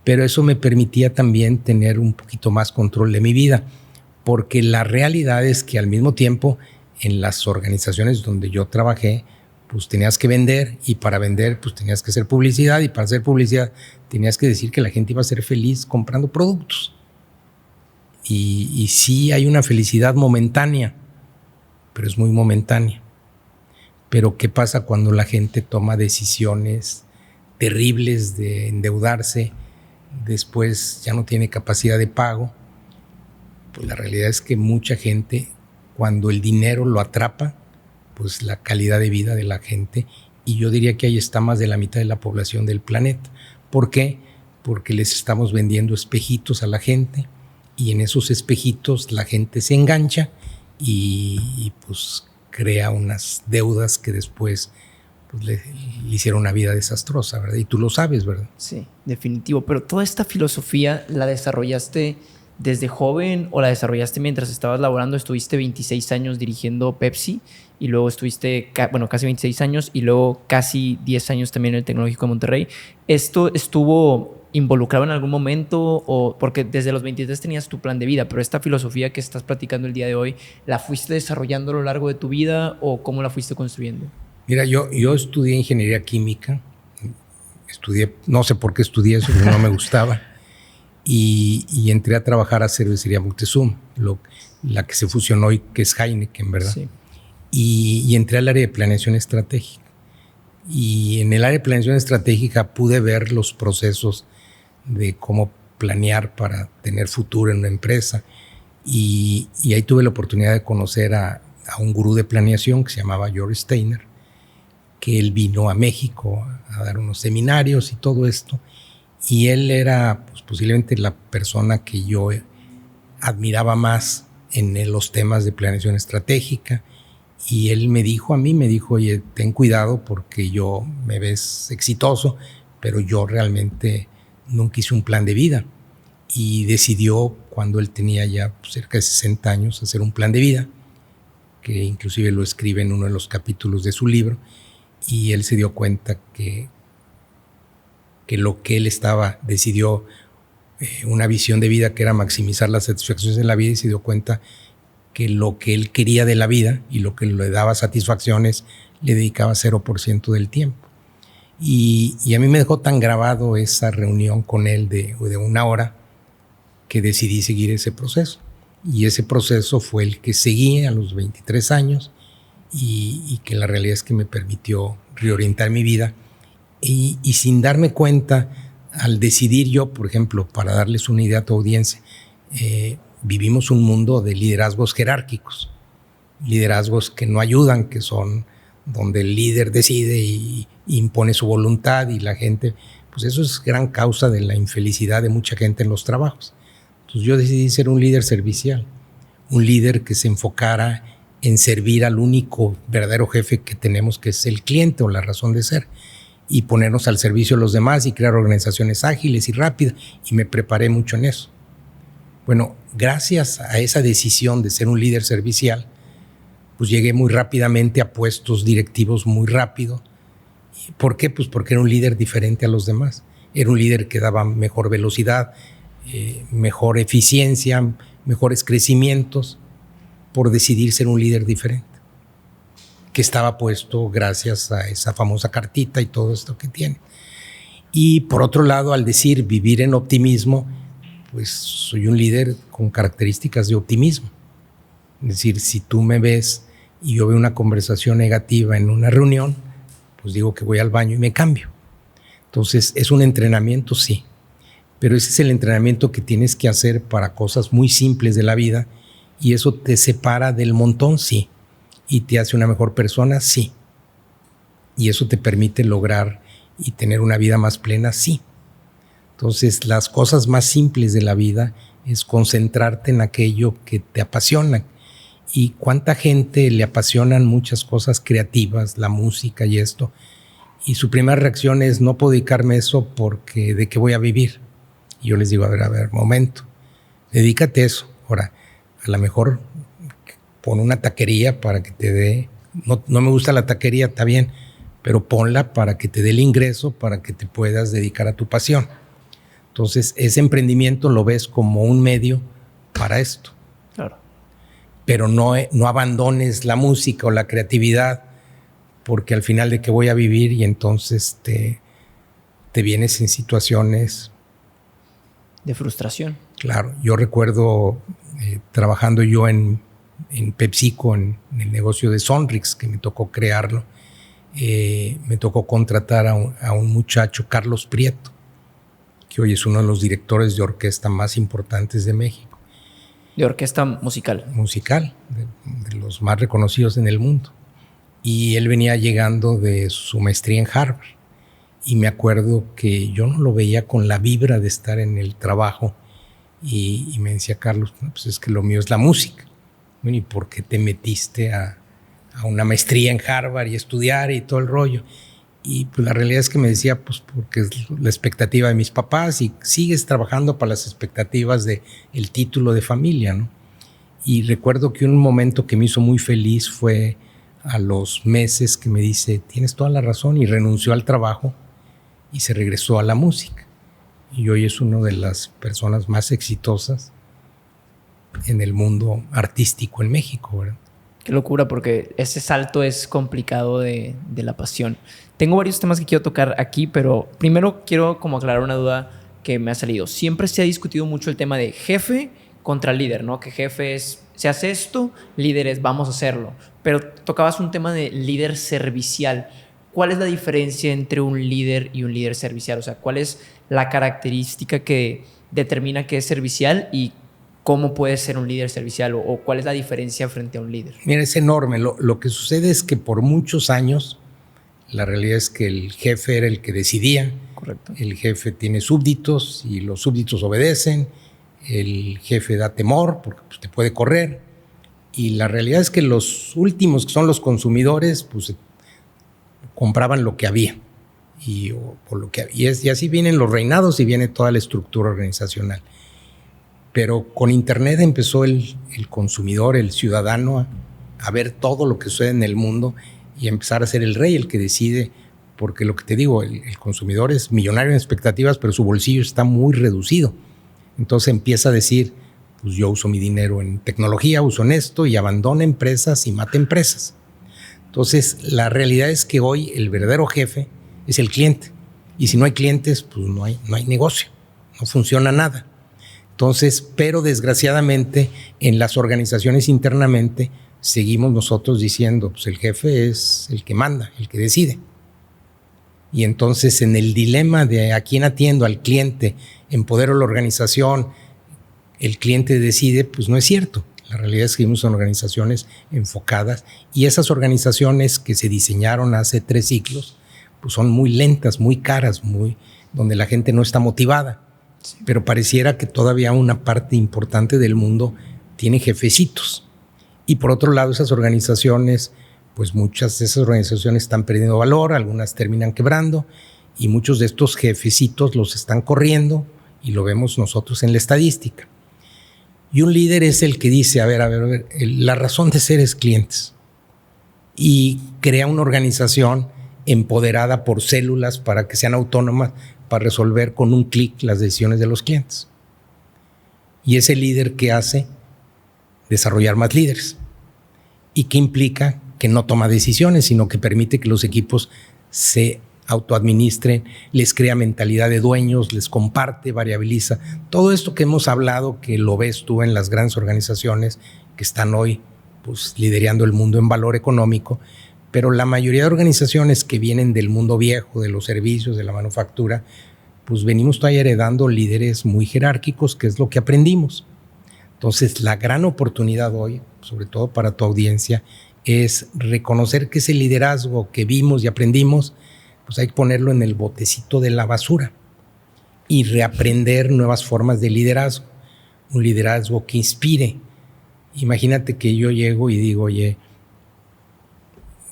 Speaker 2: Pero eso me permitía también tener un poquito más control de mi vida, porque la realidad es que al mismo tiempo en las organizaciones donde yo trabajé, pues tenías que vender, y para vender pues tenías que hacer publicidad, y para hacer publicidad tenías que decir que la gente iba a ser feliz comprando productos. Y sí hay una felicidad momentánea, pero es muy momentánea. Pero ¿qué pasa cuando la gente toma decisiones terribles de endeudarse, después ya no tiene capacidad de pago? Pues la realidad es que mucha gente, cuando el dinero lo atrapa, pues la calidad de vida de la gente, y yo diría que ahí está más de la mitad de la población del planeta. ¿Por qué? Porque les estamos vendiendo espejitos a la gente, y en esos espejitos la gente se engancha y pues crea unas deudas que después pues le hicieron una vida desastrosa, ¿verdad? Y tú lo sabes, ¿verdad?
Speaker 1: Sí, definitivo. Pero toda esta filosofía la desarrollaste desde joven o la desarrollaste mientras estabas laborando. Estuviste 26 años dirigiendo Pepsi y luego estuviste, casi 26 años y luego casi 10 años también en el Tecnológico de Monterrey. ¿Esto estuvo involucrado en algún momento? O porque desde los 23 tenías tu plan de vida, pero esta filosofía que estás platicando el día de hoy, ¿la fuiste desarrollando a lo largo de tu vida o cómo la fuiste construyendo?
Speaker 2: Mira, yo estudié ingeniería química. No sé por qué estudié eso, pero no me gustaba. Y entré a trabajar a Cervecería Moctezuma, la que se fusionó y que es Heineken, ¿verdad?
Speaker 1: Sí.
Speaker 2: Y entré al área de planeación estratégica. Y en el área de planeación estratégica pude ver los procesos de cómo planear para tener futuro en una empresa. Y ahí tuve la oportunidad de conocer a un gurú de planeación que se llamaba George Steiner, que él vino a México a dar unos seminarios y todo esto. Y él era pues, posiblemente la persona que yo admiraba más en los temas de planeación estratégica. Y él me dijo, oye, ten cuidado porque me ves exitoso, pero yo realmente nunca hice un plan de vida. Y decidió, cuando él tenía ya cerca de 60 años, hacer un plan de vida, que inclusive lo escribe en uno de los capítulos de su libro. Y él se dio cuenta que lo que él decidió una visión de vida que era maximizar las satisfacciones de la vida, y se dio cuenta que lo que él quería de la vida y lo que le daba satisfacciones le dedicaba 0% del tiempo. Y a mí me dejó tan grabado esa reunión con él de 1 hora que decidí seguir ese proceso. Y ese proceso fue el que seguí a los 23 años y que la realidad es que me permitió reorientar mi vida. Y sin darme cuenta, al decidir yo, por ejemplo, para darles una idea a tu audiencia, vivimos un mundo de liderazgos jerárquicos, liderazgos que no ayudan, que son donde el líder decide y impone su voluntad, y la gente, pues eso es gran causa de la infelicidad de mucha gente en los trabajos. Entonces yo decidí ser un líder servicial, un líder que se enfocara en servir al único verdadero jefe que tenemos, que es el cliente o la razón de ser, y ponernos al servicio de los demás y crear organizaciones ágiles y rápidas, y me preparé mucho en eso. Bueno, gracias a esa decisión de ser un líder servicial, pues llegué muy rápidamente a puestos directivos muy rápido. ¿Por qué? Pues porque era un líder diferente a los demás. Era un líder que daba mejor velocidad, mejor eficiencia, mejores crecimientos, por decidir ser un líder diferente, que estaba puesto gracias a esa famosa cartita y todo esto que tiene. Y por otro lado, al decir vivir en optimismo, pues soy un líder con características de optimismo. Es decir, si tú me ves y yo veo una conversación negativa en una reunión, pues digo que voy al baño y me cambio. Entonces, ¿es un entrenamiento? Sí. Pero ese es el entrenamiento que tienes que hacer para cosas muy simples de la vida, y eso te separa del montón, sí. Y te hace una mejor persona, sí. Y eso te permite lograr y tener una vida más plena, sí. Entonces, las cosas más simples de la vida es concentrarte en aquello que te apasiona. Y cuánta gente le apasionan muchas cosas creativas, la música y esto, y su primera reacción es: no puedo dedicarme a eso porque ¿de qué voy a vivir? Y yo les digo, a ver, momento, dedícate a eso. Ahora, a lo mejor pon una taquería para que te dé, no me gusta la taquería, está bien, pero ponla para que te dé el ingreso, para que te puedas dedicar a tu pasión. Entonces, ese emprendimiento lo ves como un medio para esto.
Speaker 1: Claro.
Speaker 2: Pero no abandones la música o la creatividad, porque al final de qué voy a vivir y entonces te vienes en situaciones
Speaker 1: de frustración.
Speaker 2: Claro, yo recuerdo trabajando yo en PepsiCo, en el negocio de Sonrix, que me tocó crearlo. Me tocó contratar a un muchacho, Carlos Prieto, que hoy es uno de los directores de orquesta más importantes de México.
Speaker 1: ¿De orquesta musical?
Speaker 2: Musical, de los más reconocidos en el mundo. Y él venía llegando de su maestría en Harvard. Y me acuerdo que yo no lo veía con la vibra de estar en el trabajo. Y me decía, Carlos, no, pues es que lo mío es la música. Bueno, ¿y por qué te metiste a una maestría en Harvard y estudiar y todo el rollo? Y pues la realidad es que me decía, pues porque es la expectativa de mis papás y sigues trabajando para las expectativas del título de familia, ¿no? Y recuerdo que un momento que me hizo muy feliz fue a los meses que me dice, tienes toda la razón, y renunció al trabajo y se regresó a la música. Y hoy es una de las personas más exitosas en el mundo artístico en México, ¿verdad?
Speaker 1: Qué locura, porque ese salto es complicado de la pasión. Tengo varios temas que quiero tocar aquí, pero primero quiero como aclarar una duda que me ha salido. Siempre se ha discutido mucho el tema de jefe contra líder, ¿no? Que jefe es, se hace esto, líder es, vamos a hacerlo. Pero tocabas un tema de líder servicial. ¿Cuál es la diferencia entre un líder y un líder servicial? O sea, ¿cuál es la característica que determina que es servicial y cómo puede ser un líder servicial o cuál es la diferencia frente a un líder?
Speaker 2: Mira, es enorme. Lo que sucede es que por muchos años la realidad es que el jefe era el que decidía.
Speaker 1: Correcto.
Speaker 2: El jefe tiene súbditos y los súbditos obedecen. El jefe da temor porque pues, te puede correr. Y la realidad es que los últimos, que son los consumidores, pues compraban lo que había. Y así vienen los reinados y viene toda la estructura organizacional. Pero con Internet empezó el consumidor, el ciudadano, a ver todo lo que sucede en el mundo y a empezar a ser el rey, el que decide, porque lo que te digo, el consumidor es millonario en expectativas, pero su bolsillo está muy reducido. Entonces empieza a decir, pues yo uso mi dinero en tecnología, uso en esto, y abandona empresas y mata empresas. Entonces la realidad es que hoy el verdadero jefe es el cliente. Y si no hay clientes, pues no hay negocio, no funciona nada. Entonces, pero desgraciadamente en las organizaciones internamente seguimos nosotros diciendo, pues el jefe es el que manda, el que decide. Y entonces en el dilema de a quién atiendo, al cliente, empodero la organización, el cliente decide, pues no es cierto. La realidad es que vivimos en organizaciones enfocadas y esas organizaciones que se diseñaron hace 3 siglos, pues son muy lentas, muy caras, donde la gente no está motivada. Sí. Pero pareciera que todavía una parte importante del mundo tiene jefecitos. Y por otro lado, esas organizaciones, pues muchas de esas organizaciones están perdiendo valor, algunas terminan quebrando y muchos de estos jefecitos los están corriendo y lo vemos nosotros en la estadística. Y un líder es el que dice, a ver, la razón de ser es clientes. Y crea una organización empoderada por células para que sean autónomas, para resolver con un clic las decisiones de los clientes. Y ese líder, ¿qué hace? Desarrollar más líderes. ¿Y qué implica? Que no toma decisiones, sino que permite que los equipos se autoadministren, les crea mentalidad de dueños, les comparte, variabiliza. Todo esto que hemos hablado, que lo ves tú en las grandes organizaciones que están hoy pues, liderando el mundo en valor económico, pero la mayoría de organizaciones que vienen del mundo viejo, de los servicios, de la manufactura, pues venimos todavía heredando líderes muy jerárquicos, que es lo que aprendimos. Entonces, la gran oportunidad hoy, sobre todo para tu audiencia, es reconocer que ese liderazgo que vimos y aprendimos, pues hay que ponerlo en el botecito de la basura y reaprender nuevas formas de liderazgo. Un liderazgo que inspire. Imagínate que yo llego y digo, oye,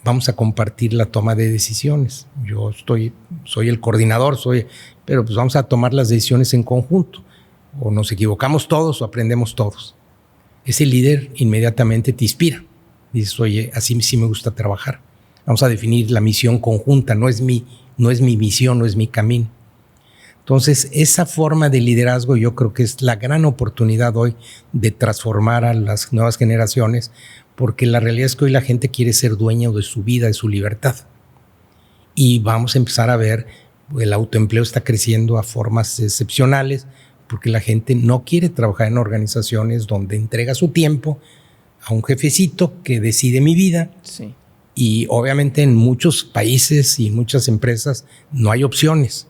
Speaker 2: vamos a compartir la toma de decisiones. Yo soy el coordinador, pero pues vamos a tomar las decisiones en conjunto. O nos equivocamos todos o aprendemos todos. Ese líder inmediatamente te inspira. Dices, oye, así sí me gusta trabajar. Vamos a definir la misión conjunta, no es mi misión, no es mi camino. Entonces, esa forma de liderazgo yo creo que es la gran oportunidad hoy de transformar a las nuevas generaciones, porque la realidad es que hoy la gente quiere ser dueña de su vida, de su libertad. Y vamos a empezar a ver, el autoempleo está creciendo a formas excepcionales, porque la gente no quiere trabajar en organizaciones donde entrega su tiempo a un jefecito que decide mi vida.
Speaker 1: Sí.
Speaker 2: Y obviamente en muchos países y muchas empresas no hay opciones.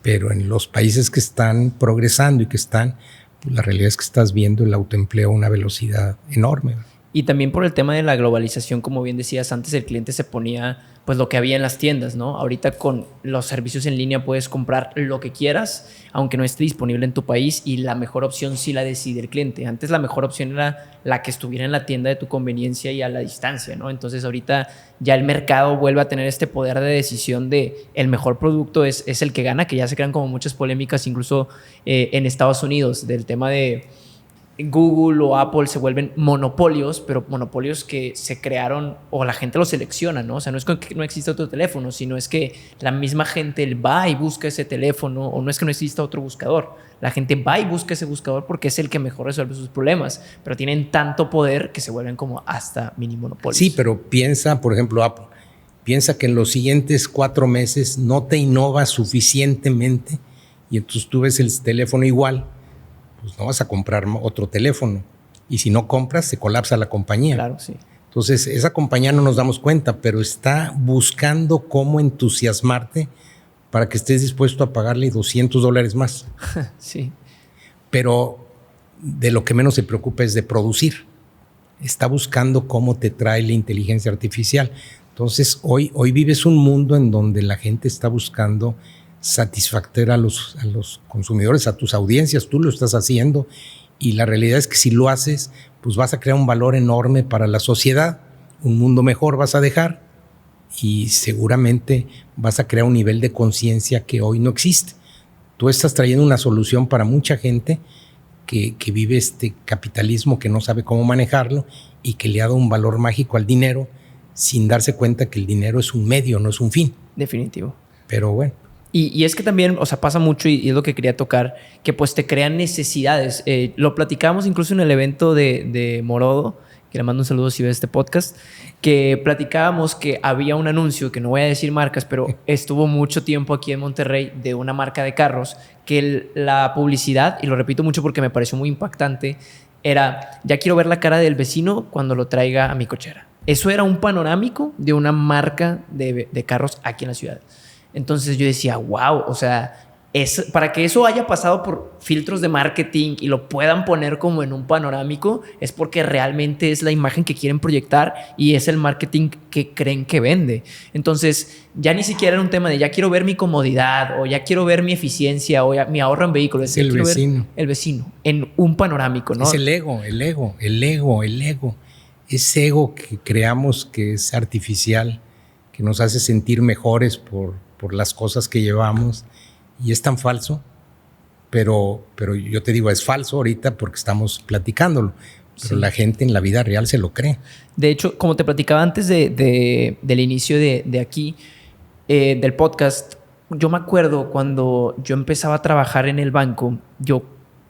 Speaker 2: Pero en los países que están progresando y que están, pues la realidad es que estás viendo el autoempleo a una velocidad enorme.
Speaker 1: Y también por el tema de la globalización, como bien decías antes, el cliente se ponía pues lo que había en las tiendas, ¿no? Ahorita con los servicios en línea puedes comprar lo que quieras, aunque no esté disponible en tu país, y la mejor opción sí la decide el cliente. Antes la mejor opción era la que estuviera en la tienda de tu conveniencia y a la distancia, ¿no? Entonces ahorita ya el mercado vuelve a tener este poder de decisión de el mejor producto es el que gana, que ya se crean como muchas polémicas incluso en Estados Unidos del tema de Google o Apple se vuelven monopolios, pero monopolios que se crearon o la gente los selecciona, ¿no? O sea, no es que no exista otro teléfono, sino es que la misma gente va y busca ese teléfono, o no es que no exista otro buscador. La gente va y busca ese buscador porque es el que mejor resuelve sus problemas, pero tienen tanto poder que se vuelven como hasta mini monopolios.
Speaker 2: Sí, pero piensa, por ejemplo, Apple. Piensa que en los siguientes 4 meses no te innova suficientemente y entonces tú ves el teléfono igual, pues no vas a comprar otro teléfono. Y si no compras, se colapsa la compañía.
Speaker 1: Claro, sí.
Speaker 2: Entonces, esa compañía no nos damos cuenta, pero está buscando cómo entusiasmarte para que estés dispuesto a pagarle $200 más.
Speaker 1: Sí.
Speaker 2: Pero de lo que menos se preocupa es de producir. Está buscando cómo te trae la inteligencia artificial. Entonces, hoy vives un mundo en donde la gente está buscando satisfacer a los consumidores, a tus audiencias. Tú lo estás haciendo y la realidad es que si lo haces, pues vas a crear un valor enorme para la sociedad, un mundo mejor vas a dejar y seguramente vas a crear un nivel de conciencia que hoy no existe. Tú estás trayendo una solución para mucha gente que vive este capitalismo que no sabe cómo manejarlo y que le ha dado un valor mágico al dinero sin darse cuenta que el dinero es un medio, no es un fin.
Speaker 1: Definitivo.
Speaker 2: Pero bueno.
Speaker 1: Y es que también, o sea, pasa mucho y es lo que quería tocar, que pues te crean necesidades. Lo platicamos incluso en el evento de Morodo, que le mando un saludo si ve este podcast, que platicábamos que había un anuncio, que no voy a decir marcas, pero estuvo mucho tiempo aquí en Monterrey, de una marca de carros, que la publicidad, y lo repito mucho porque me pareció muy impactante, era, ya quiero ver la cara del vecino cuando lo traiga a mi cochera. Eso era un panorámico de una marca de carros aquí en la ciudad. Entonces yo decía, wow, o sea, para que eso haya pasado por filtros de marketing y lo puedan poner como en un panorámico, es porque realmente es la imagen que quieren proyectar y es el marketing que creen que vende. Entonces ya ni siquiera era un tema de ya quiero ver mi comodidad o ya quiero ver mi eficiencia o mi ahorro en vehículos.
Speaker 2: Es el vecino.
Speaker 1: El vecino en un panorámico, ¿no?
Speaker 2: Es el ego. Ese ego que creamos que es artificial, que nos hace sentir mejores por las cosas que llevamos, y es tan falso, pero yo te digo, es falso ahorita porque estamos platicándolo, pero sí, la gente en la vida real se lo cree.
Speaker 1: De hecho, como te platicaba antes del inicio de aquí, del podcast, yo me acuerdo cuando yo empezaba a trabajar en el banco, yo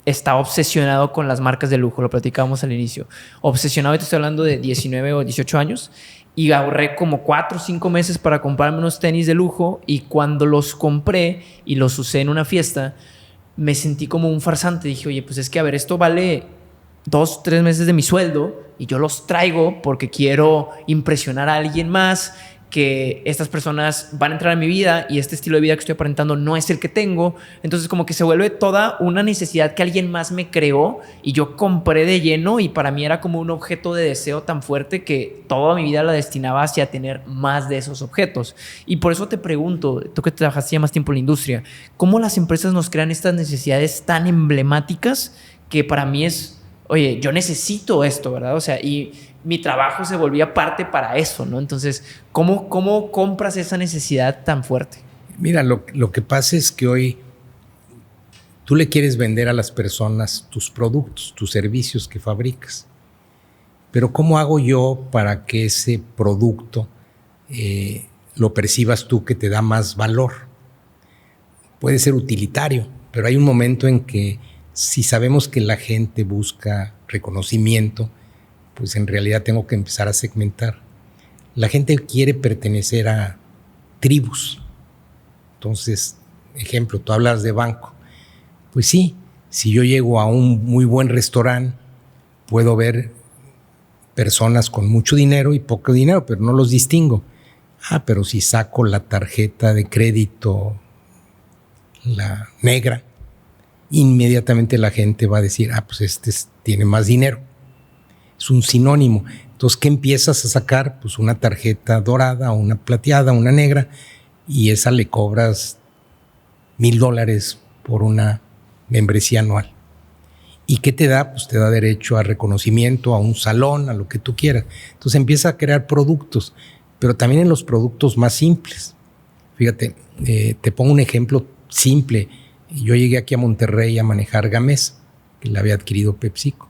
Speaker 1: estaba obsesionado con las marcas de lujo, lo platicábamos al inicio. Obsesionado, te estoy hablando de 19 o 18 años, y ahorré como 4 o 5 meses para comprarme unos tenis de lujo, y cuando los compré y los usé en una fiesta, me sentí como un farsante. Dije, oye, pues es que a ver, esto vale 2, 3 meses de mi sueldo y yo los traigo porque quiero impresionar a alguien más, que estas personas van a entrar en mi vida y este estilo de vida que estoy aparentando no es el que tengo. Entonces como que se vuelve toda una necesidad que alguien más me creó y yo compré de lleno, y para mí era como un objeto de deseo tan fuerte que toda mi vida la destinaba hacia tener más de esos objetos. Y por eso te pregunto, tú que trabajaste ya más tiempo en la industria, ¿cómo las empresas nos crean estas necesidades tan emblemáticas que para mí es oye, yo necesito esto, ¿verdad? O sea, y mi trabajo se volvía parte para eso, ¿no? Entonces, ¿cómo compras esa necesidad tan fuerte?
Speaker 2: Mira, lo que pasa es que hoy tú le quieres vender a las personas tus productos, tus servicios que fabricas. Pero ¿cómo hago yo para que ese producto lo percibas tú que te da más valor? Puede ser utilitario, pero hay un momento en que si sabemos que la gente busca reconocimiento, pues en realidad tengo que empezar a segmentar. La gente quiere pertenecer a tribus. Entonces, ejemplo, tú hablas de banco. Pues sí, si yo llego a un muy buen restaurante, puedo ver personas con mucho dinero y poco dinero, pero no los distingo. Pero si saco la tarjeta de crédito, la negra, inmediatamente la gente va a decir, pues este tiene más dinero. Es un sinónimo. Entonces, ¿qué empiezas a sacar? Pues una tarjeta dorada, una plateada, una negra, y esa le cobras $1,000 por una membresía anual. ¿Y qué te da? Pues te da derecho a reconocimiento, a un salón, a lo que tú quieras. Entonces empieza a crear productos, pero también en los productos más simples. Fíjate, te pongo un ejemplo simple. Yo llegué aquí a Monterrey a manejar Gamesa, que la había adquirido PepsiCo.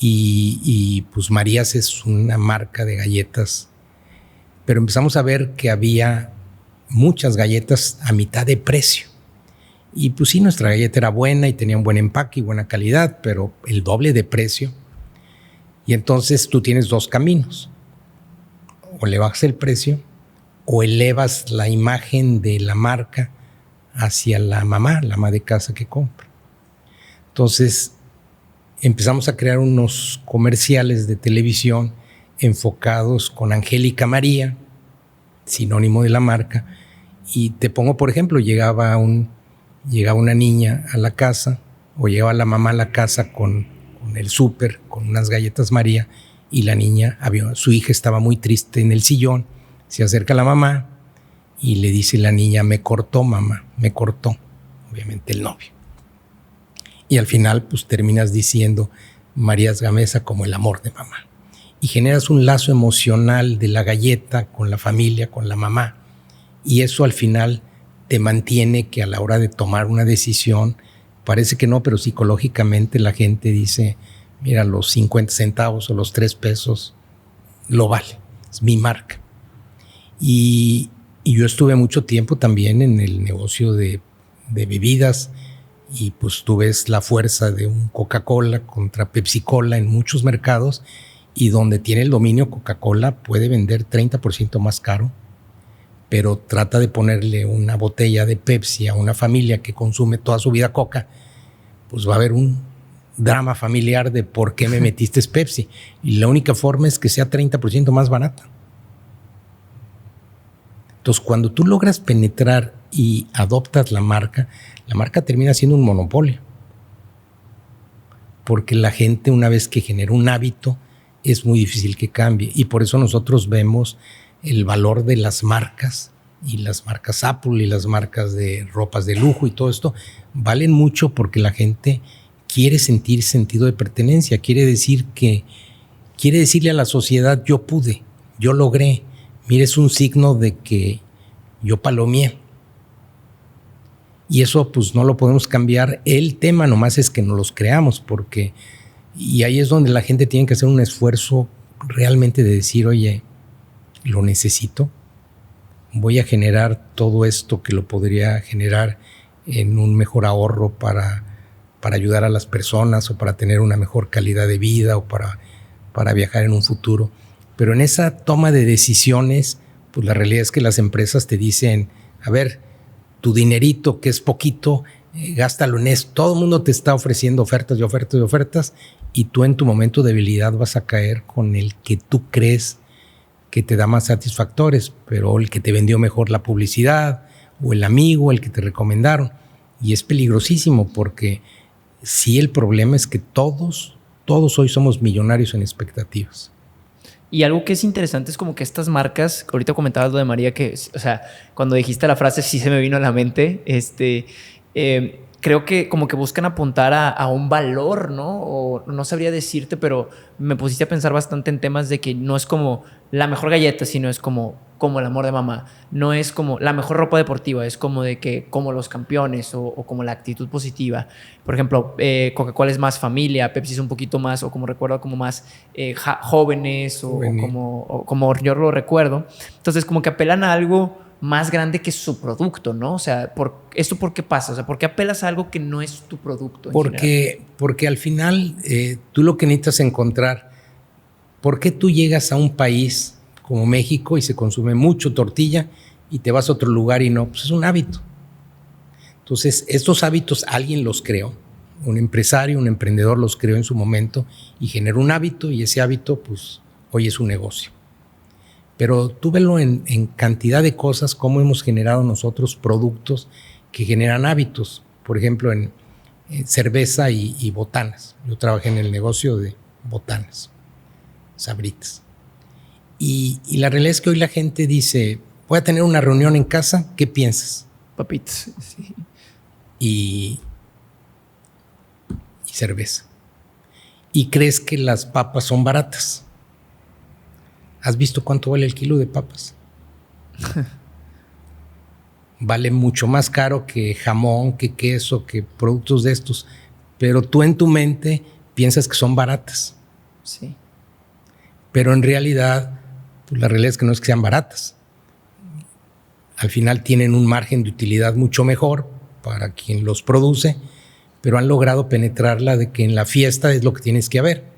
Speaker 2: Y pues Marías es una marca de galletas, pero empezamos a ver que había muchas galletas a mitad de precio. Y pues sí, nuestra galleta era buena y tenía un buen empaque y buena calidad, pero el doble de precio. Y entonces tú tienes dos caminos. O le bajas el precio o elevas la imagen de la marca hacia la ama de casa que compra. Entonces empezamos a crear unos comerciales de televisión enfocados con Angélica María, sinónimo de la marca. Y te pongo, por ejemplo, llegaba una niña a la casa o llegaba la mamá a la casa con el súper, con unas galletas María, y la niña, su hija estaba muy triste en el sillón, se acerca a la mamá y le dice la niña, me cortó mamá, me cortó, obviamente el novio. Y al final pues terminas diciendo Marías Gamesa como el amor de mamá. Y generas un lazo emocional de la galleta con la familia, con la mamá. Y eso al final te mantiene que a la hora de tomar una decisión, parece que no, pero psicológicamente la gente dice, mira, los 50 centavos o los 3 pesos lo vale, es mi marca. Y yo estuve mucho tiempo también en el negocio de bebidas y pues tú ves la fuerza de un Coca-Cola contra Pepsi-Cola en muchos mercados y donde tiene el dominio Coca-Cola puede vender 30% más caro, pero trata de ponerle una botella de Pepsi a una familia que consume toda su vida Coca, pues va a haber un drama familiar de por qué me metiste Pepsi. Y la única forma es que sea 30% más barata. Entonces, cuando tú logras penetrar y adoptas la marca termina siendo un monopolio. Porque la gente, una vez que genera un hábito, es muy difícil que cambie. Y por eso nosotros vemos el valor de las marcas, y las marcas Apple y las marcas de ropas de lujo y todo esto valen mucho porque la gente quiere sentir sentido de pertenencia, quiere decirle a la sociedad, yo pude, yo logré, mire, es un signo de que yo palomeé. Y eso pues no lo podemos cambiar. El tema nomás es que nos los creamos, y ahí es donde la gente tiene que hacer un esfuerzo realmente de decir, oye, lo necesito, voy a generar todo esto que lo podría generar en un mejor ahorro para ayudar a las personas o para tener una mejor calidad de vida o para viajar en un futuro. Pero en esa toma de decisiones, pues la realidad es que las empresas te dicen, a ver, tu dinerito que es poquito, gástalo en esto. Todo el mundo te está ofreciendo ofertas y ofertas y ofertas y tú en tu momento de debilidad vas a caer con el que tú crees que te da más satisfactores, pero el que te vendió mejor la publicidad o el amigo, el que te recomendaron. Y es peligrosísimo porque sí, el problema es que todos hoy somos millonarios en expectativas.
Speaker 1: Y algo que es interesante es como que estas marcas, ahorita comentabas lo de María, que, o sea, cuando dijiste la frase sí se me vino a la mente, creo que como que buscan apuntar a un valor, ¿no? O no sabría decirte, pero me pusiste a pensar bastante en temas de que no es como la mejor galleta, sino es como el amor de mamá. No es como la mejor ropa deportiva, es como de que como los campeones o como la actitud positiva. Por ejemplo, Coca-Cola es más familia, Pepsi es un poquito más, o como recuerdo, como más jóvenes o como yo lo recuerdo. Entonces como que apelan a algo más grande que su producto, ¿no? O sea, ¿esto por qué pasa? O sea, ¿por qué apelas a algo que no es tu producto?
Speaker 2: Porque al final tú lo que necesitas encontrar, ¿por qué tú llegas a un país como México y se consume mucho tortilla y te vas a otro lugar y no? Pues es un hábito. Entonces, estos hábitos alguien los creó, un empresario, un emprendedor los creó en su momento y generó un hábito, y ese hábito, pues, hoy es un negocio. Pero tú velo en cantidad de cosas, cómo hemos generado nosotros productos que generan hábitos. Por ejemplo, en cerveza y botanas. Yo trabajé en el negocio de botanas, Sabritas. Y la realidad es que hoy la gente dice, voy a tener una reunión en casa, ¿qué piensas?
Speaker 1: Papitas, sí.
Speaker 2: Y cerveza. Y crees que las papas son baratas. ¿Has visto cuánto vale el kilo de papas? Vale mucho más caro que jamón, que queso, que productos de estos. Pero tú en tu mente piensas que son baratas.
Speaker 1: Sí.
Speaker 2: Pero en realidad, pues la realidad es que no es que sean baratas. Al final tienen un margen de utilidad mucho mejor para quien los produce, pero han logrado penetrarla de que en la fiesta es lo que tienes que haber.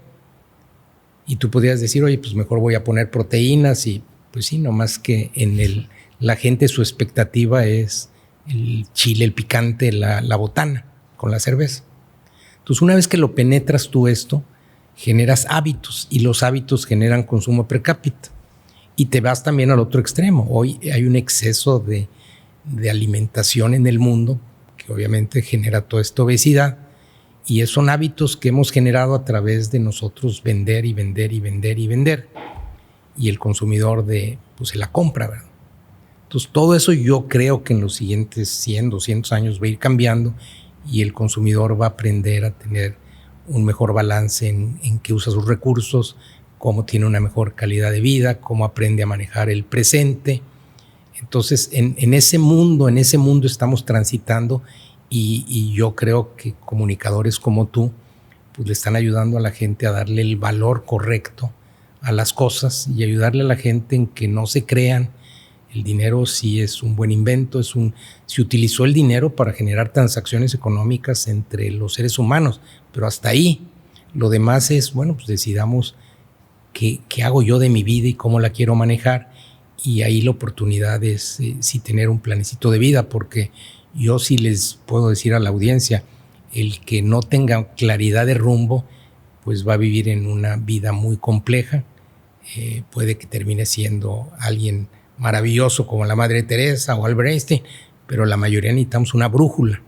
Speaker 2: Y tú podrías decir, oye, pues mejor voy a poner proteínas, y pues sí, nomás que en la gente su expectativa es el chile, el picante, la botana con la cerveza. Entonces, una vez que lo penetras tú esto, generas hábitos, y los hábitos generan consumo per cápita. Y te vas también al otro extremo. Hoy hay un exceso de alimentación en el mundo que obviamente genera toda esta obesidad, y son hábitos que hemos generado a través de nosotros vender y vender y vender y vender, y el consumidor pues se la compra, ¿verdad? Entonces todo eso yo creo que en los siguientes 100, 200 años va a ir cambiando, y el consumidor va a aprender a tener un mejor balance en qué usa sus recursos, cómo tiene una mejor calidad de vida, cómo aprende a manejar el presente. Entonces, en ese mundo estamos transitando, y yo creo que comunicadores como tú pues le están ayudando a la gente a darle el valor correcto a las cosas, y ayudarle a la gente en que no se crean. El dinero sí es un buen invento, se utilizó el dinero para generar transacciones económicas entre los seres humanos, pero hasta ahí. Lo demás es, bueno, pues decidamos qué hago yo de mi vida y cómo la quiero manejar. Y ahí la oportunidad es sí tener un planecito de vida, porque yo sí les puedo decir a la audiencia, el que no tenga claridad de rumbo, pues va a vivir en una vida muy compleja. Puede que termine siendo alguien maravilloso como la Madre Teresa o Albert Einstein, pero la mayoría necesitamos una brújula,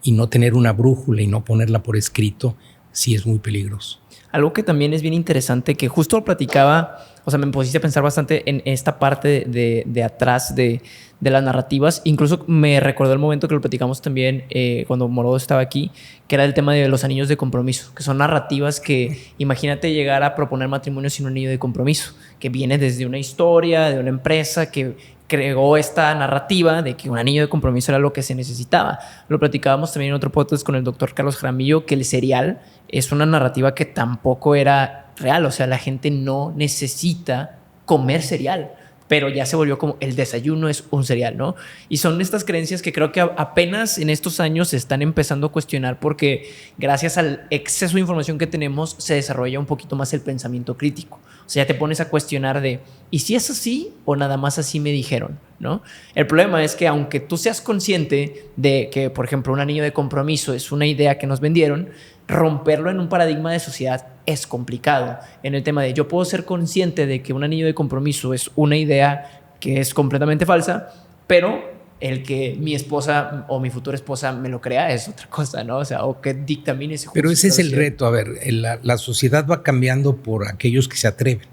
Speaker 2: y no tener una brújula y no ponerla por escrito sí es muy peligroso.
Speaker 1: Algo que también es bien interesante, que justo lo platicaba, o sea, me pusiste a pensar bastante en esta parte de atrás de las narrativas. Incluso me recordó el momento que lo platicamos también cuando Morodo estaba aquí, que era el tema de los anillos de compromiso, que son narrativas que, imagínate llegar a proponer matrimonio sin un anillo de compromiso, que viene desde una historia, de una empresa que creó esta narrativa de que un anillo de compromiso era lo que se necesitaba. Lo platicábamos también en otro podcast con el doctor Carlos Jaramillo, que el cereal es una narrativa que tampoco era real. O sea, la gente no necesita comer cereal, pero ya se volvió como el desayuno es un cereal, ¿no? Y son estas creencias que creo que apenas en estos años se están empezando a cuestionar, porque gracias al exceso de información que tenemos se desarrolla un poquito más el pensamiento crítico. O sea, ya te pones a cuestionar de, ¿y si es así o nada más así me dijeron? ¿No? El problema es que aunque tú seas consciente de que, por ejemplo, un anillo de compromiso es una idea que nos vendieron, romperlo en un paradigma de sociedad es complicado. En el tema de yo puedo ser consciente de que un anillo de compromiso es una idea que es completamente falsa, pero el que mi esposa o mi futura esposa me lo crea es otra cosa, ¿no? O sea, o que dictamine ese juicio.
Speaker 2: Pero ese es el reto. A ver, la sociedad va cambiando por aquellos que se atreven.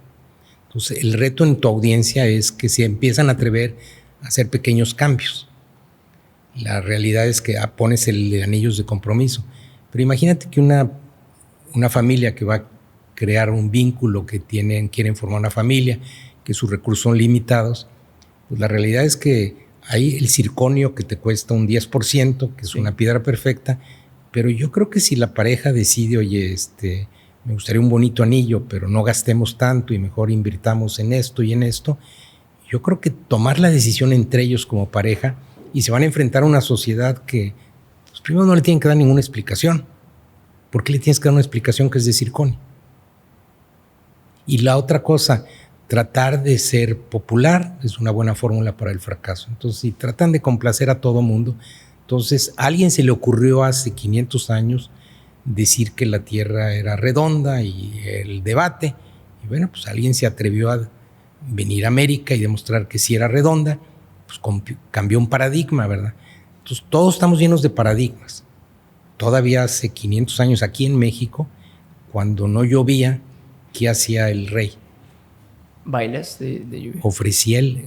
Speaker 2: Entonces, el reto en tu audiencia es que se empiezan a atrever a hacer pequeños cambios. La realidad es que pones el de anillos de compromiso. Pero imagínate que una familia que va a crear un vínculo, que quieren formar una familia, que sus recursos son limitados, pues la realidad es que hay el circonio que te cuesta un 10%, que es una piedra perfecta, pero yo creo que si la pareja decide, oye, me gustaría un bonito anillo, pero no gastemos tanto y mejor invirtamos en esto y en esto, yo creo que tomar la decisión entre ellos como pareja, y se van a enfrentar a una sociedad que, pues, primero no le tienen que dar ninguna explicación. ¿Por qué le tienes que dar una explicación que es de circonio? Y la otra cosa, tratar de ser popular es una buena fórmula para el fracaso. Entonces, si tratan de complacer a todo mundo, entonces a alguien se le ocurrió hace 500 años decir que la Tierra era redonda y el debate, y bueno, pues alguien se atrevió a venir a América y demostrar que sí era redonda, pues cambió un paradigma, ¿verdad? Entonces todos estamos llenos de paradigmas. Todavía hace 500 años aquí en México, cuando no llovía, ¿qué hacía el rey?
Speaker 1: Bailes de lluvia.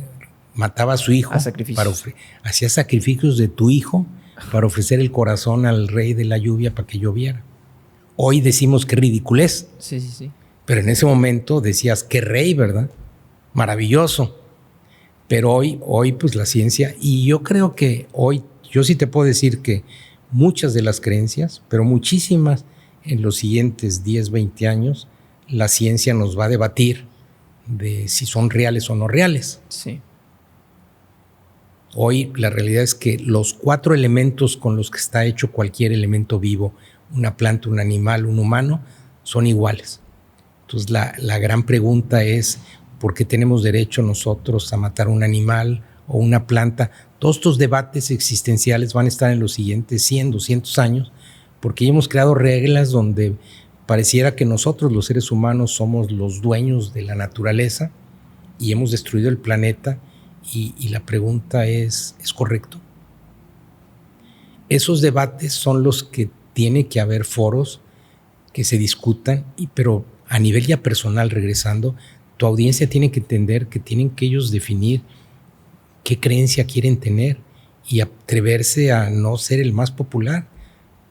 Speaker 2: Mataba a su hijo.
Speaker 1: A sacrificios.
Speaker 2: Hacía sacrificios de tu hijo para ofrecer el corazón al rey de la lluvia para que lloviera. Hoy decimos qué ridiculez.
Speaker 1: Sí.
Speaker 2: Pero en ese momento decías, qué rey, ¿verdad? Maravilloso. Pero hoy pues la ciencia, y yo creo que hoy, yo sí te puedo decir que muchas de las creencias, pero muchísimas en los siguientes 10, 20 años, la ciencia nos va a debatir de si son reales o no reales.
Speaker 1: Sí.
Speaker 2: Hoy la realidad es que los 4 elementos con los que está hecho cualquier elemento vivo, una planta, un animal, un humano, son iguales. Entonces la gran pregunta es, ¿por qué tenemos derecho nosotros a matar un animal o una planta? Todos estos debates existenciales van a estar en los siguientes 100, 200 años, porque ya hemos creado reglas donde pareciera que nosotros, los seres humanos, somos los dueños de la naturaleza y hemos destruido el planeta, y la pregunta ¿es correcto? Esos debates son los que tiene que haber foros que se discutan, pero a nivel ya personal, regresando, tu audiencia tiene que entender que tienen que ellos definir qué creencia quieren tener y atreverse a no ser el más popular,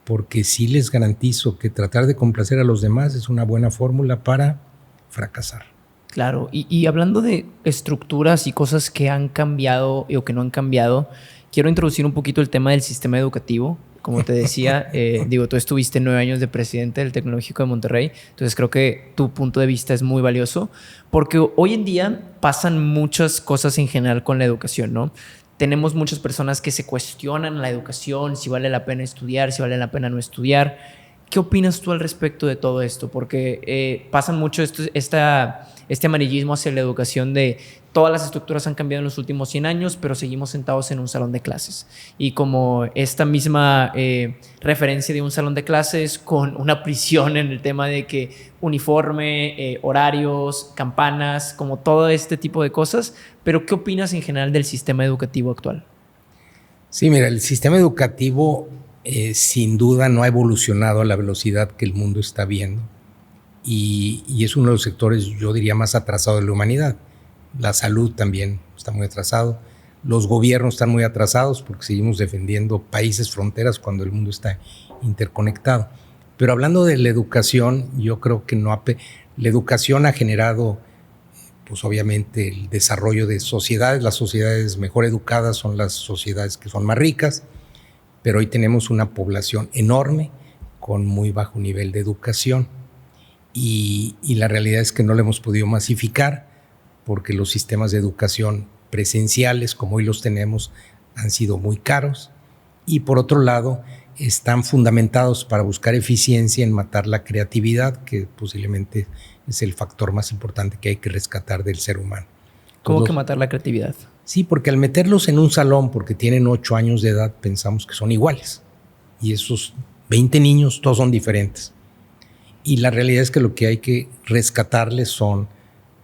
Speaker 2: porque sí les garantizo que tratar de complacer a los demás es una buena fórmula para fracasar.
Speaker 1: Claro, y hablando de estructuras y cosas que han cambiado o que no han cambiado, quiero introducir un poquito el tema del sistema educativo. Como te decía, tú estuviste 9 años de presidente del Tecnológico de Monterrey, entonces creo que tu punto de vista es muy valioso, porque hoy en día pasan muchas cosas en general con la educación, ¿no? Tenemos muchas personas que se cuestionan la educación, si vale la pena estudiar, si vale la pena no estudiar. ¿Qué opinas tú al respecto de todo esto? Porque pasan mucho este amarillismo hacia la educación de todas las estructuras han cambiado en los últimos 100 años, pero seguimos sentados en un salón de clases. Y como esta misma referencia de un salón de clases con una prisión en el tema de que uniforme, horarios, campanas, como todo este tipo de cosas. Pero ¿qué opinas en general del sistema educativo actual?
Speaker 2: Sí, mira, el sistema educativo sin duda no ha evolucionado a la velocidad que el mundo está viendo. Y es uno de los sectores, yo diría, más atrasado de la humanidad. La salud también está muy atrasado. Los gobiernos están muy atrasados porque seguimos defendiendo países, fronteras, cuando el mundo está interconectado. Pero hablando de la educación, yo creo que la educación ha generado, pues obviamente, el desarrollo de sociedades. Las sociedades mejor educadas son las sociedades que son más ricas, pero hoy tenemos una población enorme con muy bajo nivel de educación. Y la realidad es que no la hemos podido masificar porque los sistemas de educación presenciales, como hoy los tenemos, han sido muy caros. Y por otro lado, están fundamentados para buscar eficiencia en matar la creatividad, que posiblemente es el factor más importante que hay que rescatar del ser humano.
Speaker 1: ¿Cómo que matar la creatividad?
Speaker 2: Sí, porque al meterlos en un salón, porque tienen 8 años de edad, pensamos que son iguales. Y esos 20 niños, todos son diferentes. Y la realidad es que lo que hay que rescatarles son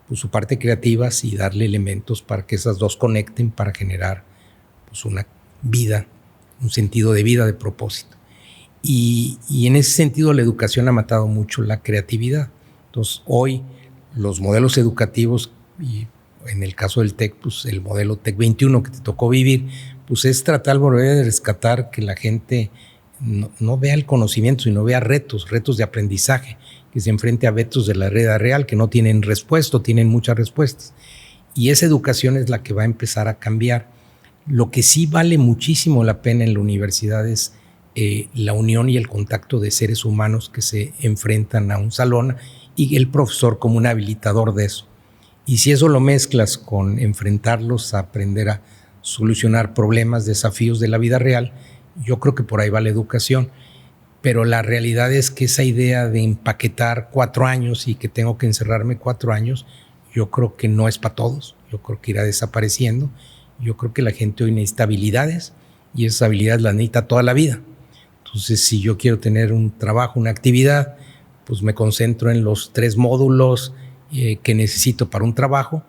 Speaker 2: pues, su parte creativa y darle elementos para que esas dos conecten para generar pues, una vida, un sentido de vida, de propósito. Y en ese sentido la educación ha matado mucho la creatividad. Entonces hoy los modelos educativos, y en el caso del TEC, pues el modelo TEC 21 que te tocó vivir, pues es tratar volver de rescatar que la gente no vea el conocimiento, sino vea retos de aprendizaje, que se enfrente a retos de la vida real, que no tienen respuesta, tienen muchas respuestas. Y esa educación es la que va a empezar a cambiar. Lo que sí vale muchísimo la pena en la universidad es la unión y el contacto de seres humanos que se enfrentan a un salón y el profesor como un habilitador de eso. Y si eso lo mezclas con enfrentarlos a aprender a solucionar problemas, desafíos de la vida real, yo creo que por ahí va la educación. Pero la realidad es que esa idea de empaquetar 4 años y que tengo que encerrarme 4 años, yo creo que no es para todos. Yo creo que irá desapareciendo. Yo creo que la gente hoy necesita habilidades y esas habilidades las necesita toda la vida. Entonces, si yo quiero tener un trabajo, una actividad, pues me concentro en los 3 módulos que necesito para un trabajo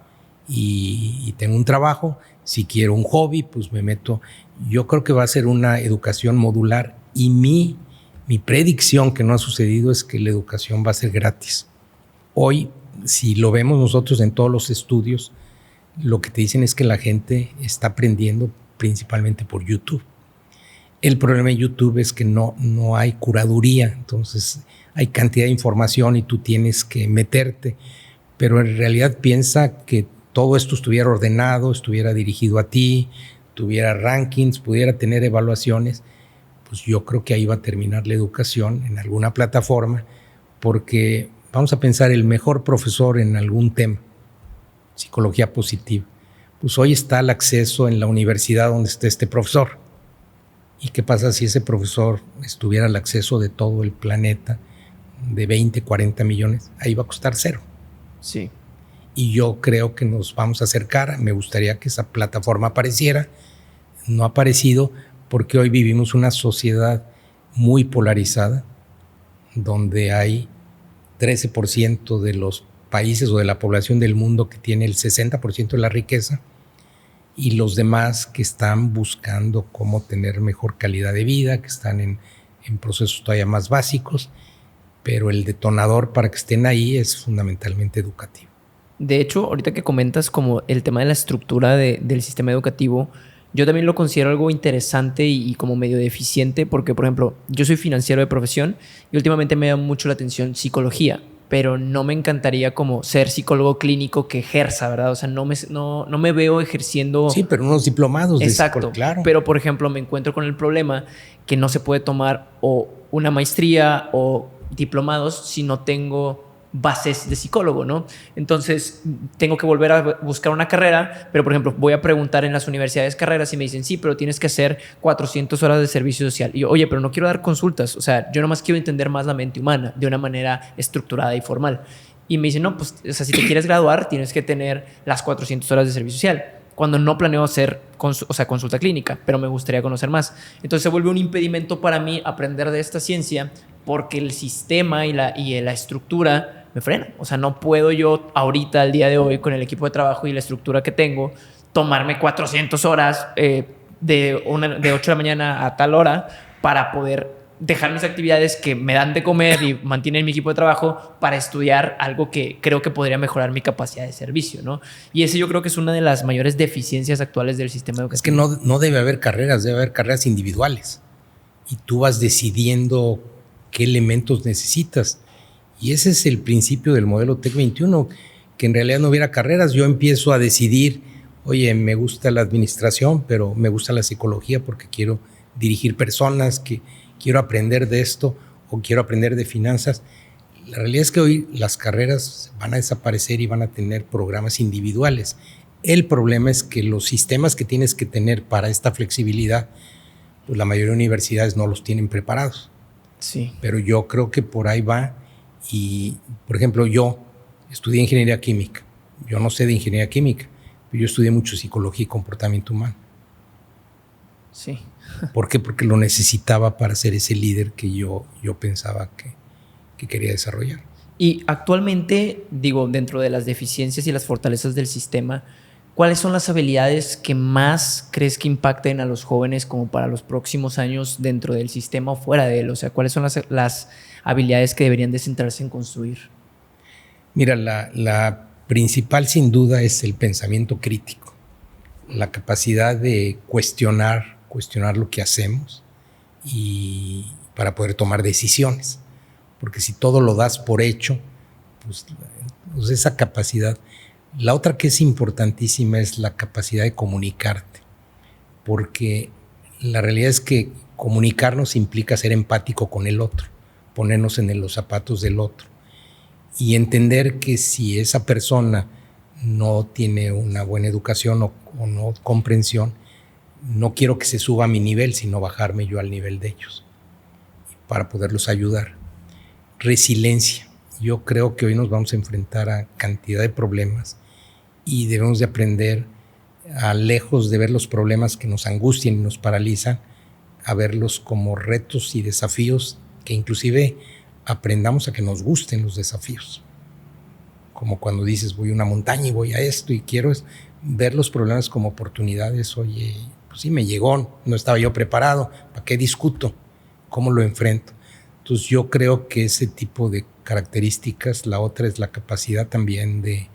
Speaker 2: y tengo un trabajo. Si quiero un hobby, pues me meto. Yo creo que va a ser una educación modular y mi predicción, que no ha sucedido, es que la educación va a ser gratis. Hoy, si lo vemos nosotros en todos los estudios, lo que te dicen es que la gente está aprendiendo principalmente por YouTube. El problema de YouTube es que no hay curaduría, entonces hay cantidad de información y tú tienes que meterte, pero en realidad piensa que todo esto estuviera ordenado, estuviera dirigido a ti, tuviera rankings, pudiera tener evaluaciones. Pues yo creo que ahí va a terminar la educación en alguna plataforma, porque vamos a pensar el mejor profesor en algún tema, psicología positiva, pues hoy está el acceso en la universidad donde esté este profesor. ¿Y qué pasa si ese profesor estuviera al acceso de todo el planeta, de 20, 40 millones? Ahí va a costar 0.
Speaker 1: Sí.
Speaker 2: Y yo creo que nos vamos a acercar. Me gustaría que esa plataforma apareciera. No ha aparecido porque hoy vivimos una sociedad muy polarizada, donde hay 13% de los países o de la población del mundo que tiene el 60% de la riqueza y los demás que están buscando cómo tener mejor calidad de vida, que están en procesos todavía más básicos, pero el detonador para que estén ahí es fundamentalmente educativo.
Speaker 1: De hecho, ahorita que comentas como el tema de la estructura del sistema educativo, yo también lo considero algo interesante y como medio deficiente porque, por ejemplo, yo soy financiero de profesión y últimamente me llama mucho la atención psicología, pero no me encantaría como ser psicólogo clínico que ejerza, ¿verdad? O sea, no me veo ejerciendo...
Speaker 2: Sí, pero unos diplomados de
Speaker 1: Exacto,
Speaker 2: claro.
Speaker 1: Pero, por ejemplo, me encuentro con el problema que no se puede tomar o una maestría o diplomados si no tengo bases de psicólogo, ¿no? Entonces, tengo que volver a buscar una carrera, pero, por ejemplo, voy a preguntar en las universidades carreras y me dicen, sí, pero tienes que hacer 400 horas de servicio social. Y yo, oye, pero no quiero dar consultas. O sea, yo nomás quiero entender más la mente humana de una manera estructurada y formal. Y me dicen, no, pues, o sea, si te quieres graduar, tienes que tener las 400 horas de servicio social. Cuando no planeo hacer consulta clínica, pero me gustaría conocer más. Entonces se vuelve un impedimento para mí aprender de esta ciencia porque el sistema y la estructura me frena. O sea, no puedo yo ahorita, al día de hoy, con el equipo de trabajo y la estructura que tengo, tomarme 400 horas de 8 de la mañana a tal hora para poder dejar mis actividades que me dan de comer y mantienen mi equipo de trabajo para estudiar algo que creo que podría mejorar mi capacidad de servicio, ¿no? Y ese yo creo que es una de las mayores deficiencias actuales del sistema educativo.
Speaker 2: Es que no debe haber carreras, debe haber carreras individuales. Y tú vas decidiendo qué elementos necesitas. Y ese es el principio del modelo TEC 21, que en realidad no hubiera carreras. Yo empiezo a decidir, oye, me gusta la administración, pero me gusta la psicología porque quiero dirigir personas, que quiero aprender de esto o quiero aprender de finanzas. La realidad es que hoy las carreras van a desaparecer y van a tener programas individuales. El problema es que los sistemas que tienes que tener para esta flexibilidad, pues la mayoría de universidades no los tienen preparados.
Speaker 1: Sí.
Speaker 2: Pero yo creo que por ahí va. Y, por ejemplo, yo estudié ingeniería química. Yo no sé de ingeniería química, pero yo estudié mucho psicología y comportamiento humano.
Speaker 1: Sí.
Speaker 2: ¿Por qué? Porque lo necesitaba para ser ese líder que yo pensaba que quería desarrollar.
Speaker 1: Y actualmente, digo, dentro de las deficiencias y las fortalezas del sistema, ¿cuáles son las habilidades que más crees que impacten a los jóvenes como para los próximos años dentro del sistema o fuera de él? O sea, ¿cuáles son las habilidades que deberían de centrarse en construir?
Speaker 2: Mira, la principal sin duda es el pensamiento crítico. la capacidad de cuestionar lo que hacemos y para poder tomar decisiones. Porque si todo lo das por hecho, pues esa capacidad. La otra que es importantísima es la capacidad de comunicarte, porque la realidad es que comunicarnos implica ser empático con el otro, ponernos en los zapatos del otro y entender que si esa persona no tiene una buena educación o no comprensión, no quiero que se suba a mi nivel, sino bajarme yo al nivel de ellos para poderlos ayudar. Resiliencia. Yo creo que hoy nos vamos a enfrentar a cantidad de problemas y debemos de aprender a, lejos de ver los problemas que nos angustian y nos paralizan, a verlos como retos y desafíos que inclusive aprendamos a que nos gusten los desafíos. Como cuando dices, voy a una montaña y voy a esto y quiero ver los problemas como oportunidades. Oye, pues sí, me llegó, no estaba yo preparado, ¿para qué discuto? ¿Cómo lo enfrento? Entonces yo creo que ese tipo de características, la otra es la capacidad también de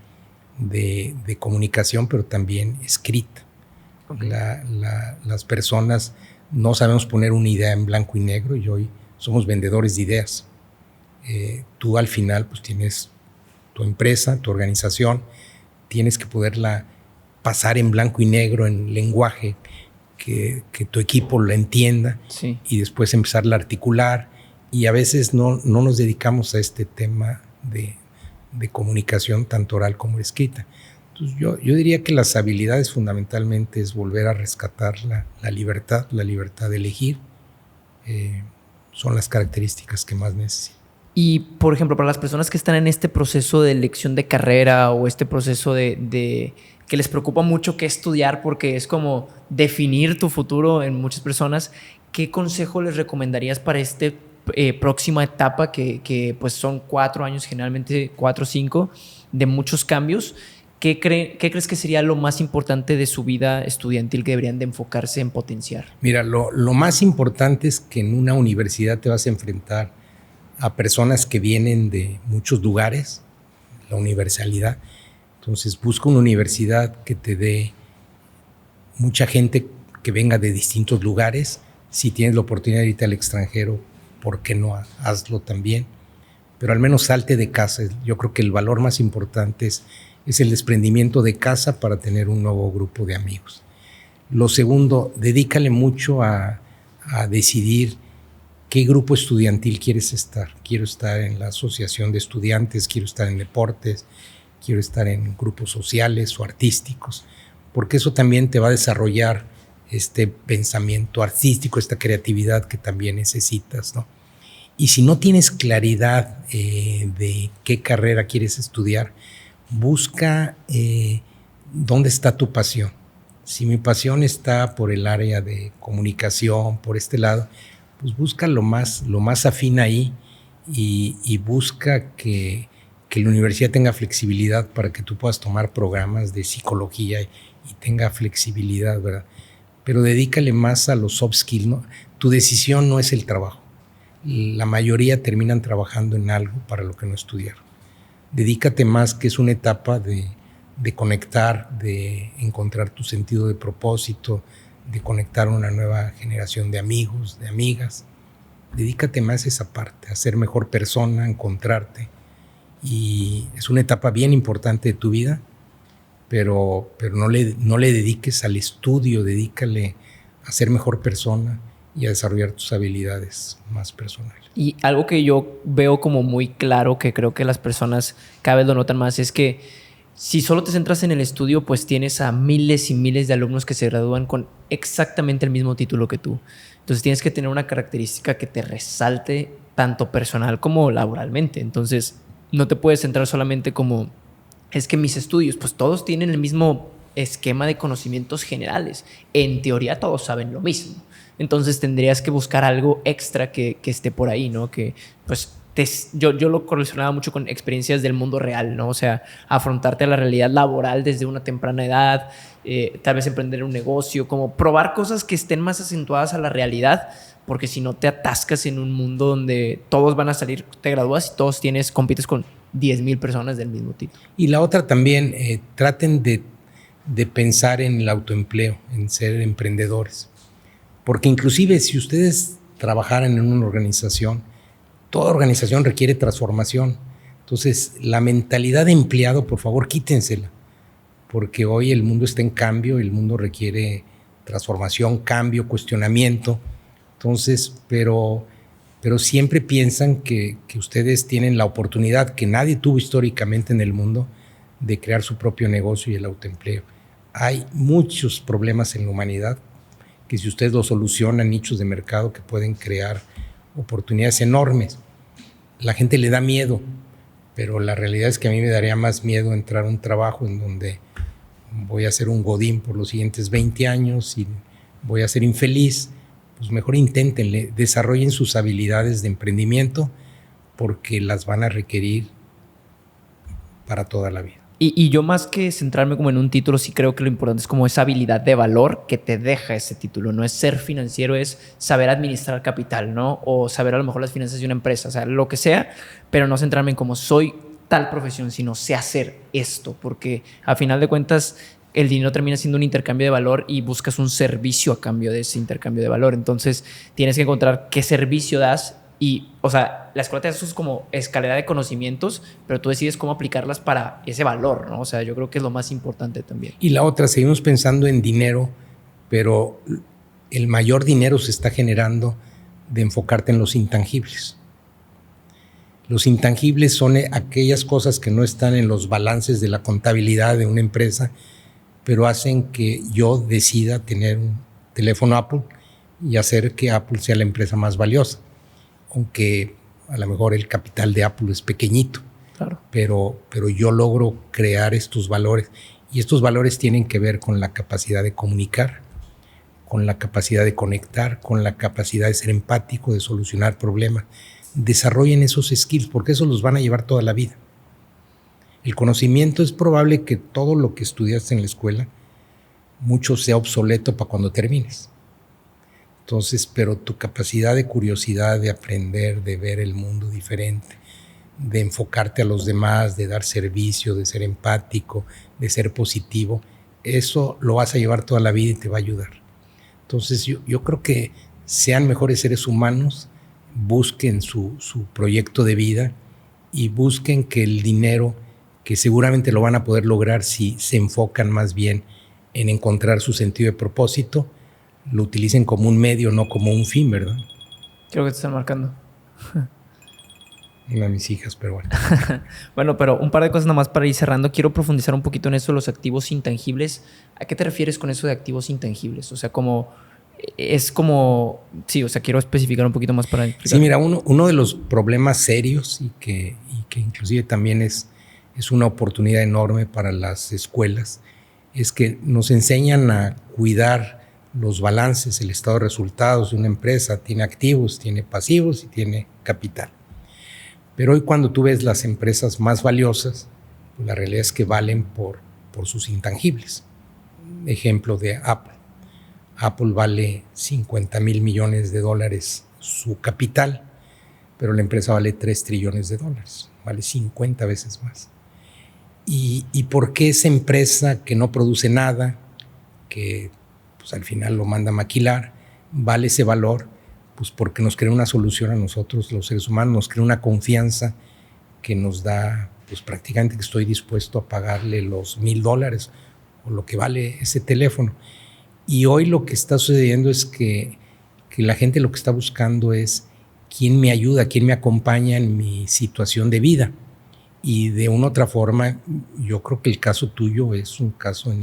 Speaker 2: comunicación, pero también escrita. Okay. Las personas no sabemos poner una idea en blanco y negro y hoy somos vendedores de ideas. Tú al final pues tienes tu empresa, tu organización, tienes que poderla pasar en blanco y negro, en lenguaje que tu equipo la entienda, sí, y después empezarla a articular. Y a veces no nos dedicamos a este tema de comunicación tanto oral como escrita. Entonces yo diría que las habilidades fundamentalmente es volver a rescatar la libertad de elegir. Son las características que más necesito.
Speaker 1: Y, por ejemplo, para las personas que están en este proceso de elección de carrera o este proceso de que les preocupa mucho qué estudiar porque es como definir tu futuro en muchas personas, ¿qué consejo les recomendarías para esta próxima etapa que pues son 4 años, generalmente 4 o 5, de muchos cambios? ¿Qué crees que sería lo más importante de su vida estudiantil que deberían de enfocarse en potenciar?
Speaker 2: Mira, lo más importante es que en una universidad te vas a enfrentar a personas que vienen de muchos lugares, la universalidad. Entonces busca una universidad que te dé mucha gente que venga de distintos lugares. Si tienes la oportunidad de irte al extranjero, ¿por qué no? Hazlo también. Pero al menos salte de casa. Yo creo que el valor más importante es el desprendimiento de casa para tener un nuevo grupo de amigos. Lo segundo, dedícale mucho a decidir qué grupo estudiantil quieres estar. Quiero estar en la asociación de estudiantes, quiero estar en deportes, quiero estar en grupos sociales o artísticos, porque eso también te va a desarrollar este pensamiento artístico, esta creatividad que también necesitas, ¿no? Y si no tienes claridad de qué carrera quieres estudiar, busca dónde está tu pasión. Si mi pasión está por el área de comunicación, por este lado, pues busca lo más afín ahí y busca que la universidad tenga flexibilidad para que tú puedas tomar programas de psicología y tenga flexibilidad, ¿verdad? Pero dedícale más a los soft skills, ¿no? Tu decisión no es el trabajo. La mayoría terminan trabajando en algo para lo que no estudiaron. Dedícate más, que es una etapa de conectar, de encontrar tu sentido de propósito, de conectar a una nueva generación de amigos, de amigas. Dedícate más a esa parte, a ser mejor persona, a encontrarte. Y es una etapa bien importante de tu vida, pero no le dediques al estudio, dedícale a ser mejor persona y a desarrollar tus habilidades más personales.
Speaker 1: Y algo que yo veo como muy claro, que creo que las personas cada vez lo notan más, es que si solo te centras en el estudio, pues tienes a miles y miles de alumnos que se gradúan con exactamente el mismo título que tú. Entonces tienes que tener una característica que te resalte tanto personal como laboralmente. Entonces no te puedes centrar solamente como, es que mis estudios, pues todos tienen el mismo esquema de conocimientos generales. En teoría todos saben lo mismo. Entonces tendrías que buscar algo extra que esté por ahí, ¿no? Que pues yo lo correlacionaba mucho con experiencias del mundo real, ¿no? O sea, afrontarte a la realidad laboral desde una temprana edad, tal vez emprender un negocio, como probar cosas que estén más acentuadas a la realidad, porque si no te atascas en un mundo donde todos van a salir, te gradúas y todos compites con 10,000 personas del mismo título.
Speaker 2: Y la otra también, traten de de pensar en el autoempleo, en ser emprendedores. Porque inclusive si ustedes trabajaran en una organización, toda organización requiere transformación. Entonces, la mentalidad de empleado, por favor, quítensela. Porque hoy el mundo está en cambio, el mundo requiere transformación, cambio, cuestionamiento. Entonces, pero siempre piensan que ustedes tienen la oportunidad que nadie tuvo históricamente en el mundo de crear su propio negocio y el autoempleo. Hay muchos problemas en la humanidad que si ustedes lo solucionan, nichos de mercado que pueden crear oportunidades enormes. La gente le da miedo, pero la realidad es que a mí me daría más miedo entrar a un trabajo en donde voy a ser un godín por los siguientes 20 años y voy a ser infeliz. Pues mejor inténtenle, desarrollen sus habilidades de emprendimiento porque las van a requerir para toda la vida.
Speaker 1: Y yo más que centrarme como en un título, sí creo que lo importante es como esa habilidad de valor que te deja ese título. No es ser financiero, es saber administrar capital, ¿no? O saber a lo mejor las finanzas de una empresa, o sea, lo que sea, pero no centrarme en cómo soy tal profesión, sino sé hacer esto, porque a final de cuentas el dinero termina siendo un intercambio de valor y buscas un servicio a cambio de ese intercambio de valor. Entonces tienes que encontrar qué servicio das y, o sea, la escuela te da sus como escalera de conocimientos, pero tú decides cómo aplicarlas para ese valor, ¿no? O sea, yo creo que es lo más importante también.
Speaker 2: Y la otra, seguimos pensando en dinero, pero el mayor dinero se está generando de enfocarte en los intangibles. Los intangibles son aquellas cosas que no están en los balances de la contabilidad de una empresa, pero hacen que yo decida tener un teléfono Apple y hacer que Apple sea la empresa más valiosa. Aunque a lo mejor el capital de Apple es pequeñito,
Speaker 1: claro.
Speaker 2: pero yo logro crear estos valores. Y estos valores tienen que ver con la capacidad de comunicar, con la capacidad de conectar, con la capacidad de ser empático, de solucionar problemas. Desarrollen esos skills porque esos los van a llevar toda la vida. El conocimiento es probable que todo lo que estudiaste en la escuela, mucho sea obsoleto para cuando termines. Entonces, pero tu capacidad de curiosidad, de aprender, de ver el mundo diferente, de enfocarte a los demás, de dar servicio, de ser empático, de ser positivo, eso lo vas a llevar toda la vida y te va a ayudar. Entonces, yo creo que sean mejores seres humanos, busquen su proyecto de vida y busquen que el dinero, que seguramente lo van a poder lograr si se enfocan más bien en encontrar su sentido de propósito, lo utilicen como un medio, no como un fin, ¿verdad?
Speaker 1: Creo que te están marcando.
Speaker 2: Una de mis hijas, pero bueno.
Speaker 1: Bueno, pero un par de cosas nada más para ir cerrando. Quiero profundizar un poquito en eso de los activos intangibles. ¿A qué te refieres con eso de activos intangibles? O sea, sí, o sea, quiero especificar un poquito más para explicar.
Speaker 2: Sí, mira, uno de los problemas serios y que inclusive también es una oportunidad enorme para las escuelas, es que nos enseñan a cuidar los balances, el estado de resultados de una empresa. Tiene activos, tiene pasivos y tiene capital. Pero hoy cuando tú ves las empresas más valiosas, pues la realidad es que valen por sus intangibles. Ejemplo de Apple. Apple vale $50,000 millones su capital, pero la empresa vale $3 trillones, vale 50 veces más. ¿Y por qué esa empresa que no produce nada, que pues al final lo manda a maquilar, vale ese valor? Pues porque nos crea una solución a nosotros, los seres humanos, nos crea una confianza que nos da, pues prácticamente que estoy dispuesto a pagarle los $1,000 o lo que vale ese teléfono. Y hoy lo que está sucediendo es que la gente lo que está buscando es quién me ayuda, quién me acompaña en mi situación de vida. Y de una u otra forma, yo creo que el caso tuyo es un caso,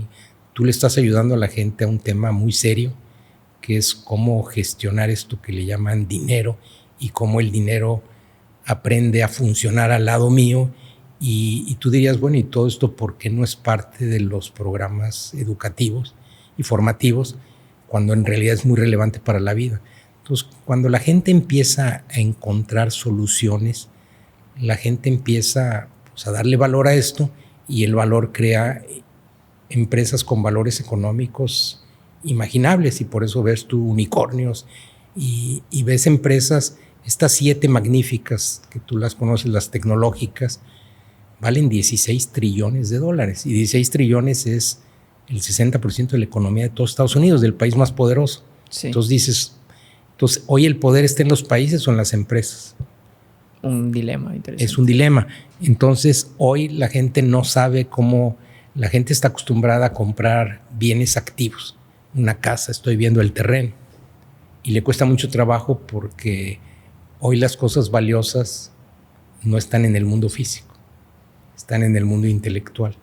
Speaker 2: tú le estás ayudando a la gente a un tema muy serio, que es cómo gestionar esto que le llaman dinero y cómo el dinero aprende a funcionar al lado mío. Y tú dirías, bueno, ¿y todo esto por qué no es parte de los programas educativos y formativos, cuando en realidad es muy relevante para la vida? Entonces, cuando la gente empieza a encontrar soluciones, la gente empieza pues, a darle valor a esto, y el valor crea empresas con valores económicos imaginables, y por eso ves tú unicornios y ves empresas, estas 7 magníficas que tú las conoces, las tecnológicas, valen $16 trillones, y 16 trillones es el 60% de la economía de todos Estados Unidos, del país más poderoso.
Speaker 1: Sí.
Speaker 2: Entonces dices, ¿hoy el poder está en los países o en las empresas?
Speaker 1: Un dilema interesante.
Speaker 2: Es un dilema. Entonces, hoy la gente no sabe cómo. La gente está acostumbrada a comprar bienes activos. Una casa, estoy viendo el terreno. Y le cuesta mucho trabajo porque hoy las cosas valiosas no están en el mundo físico, están en el mundo intelectual.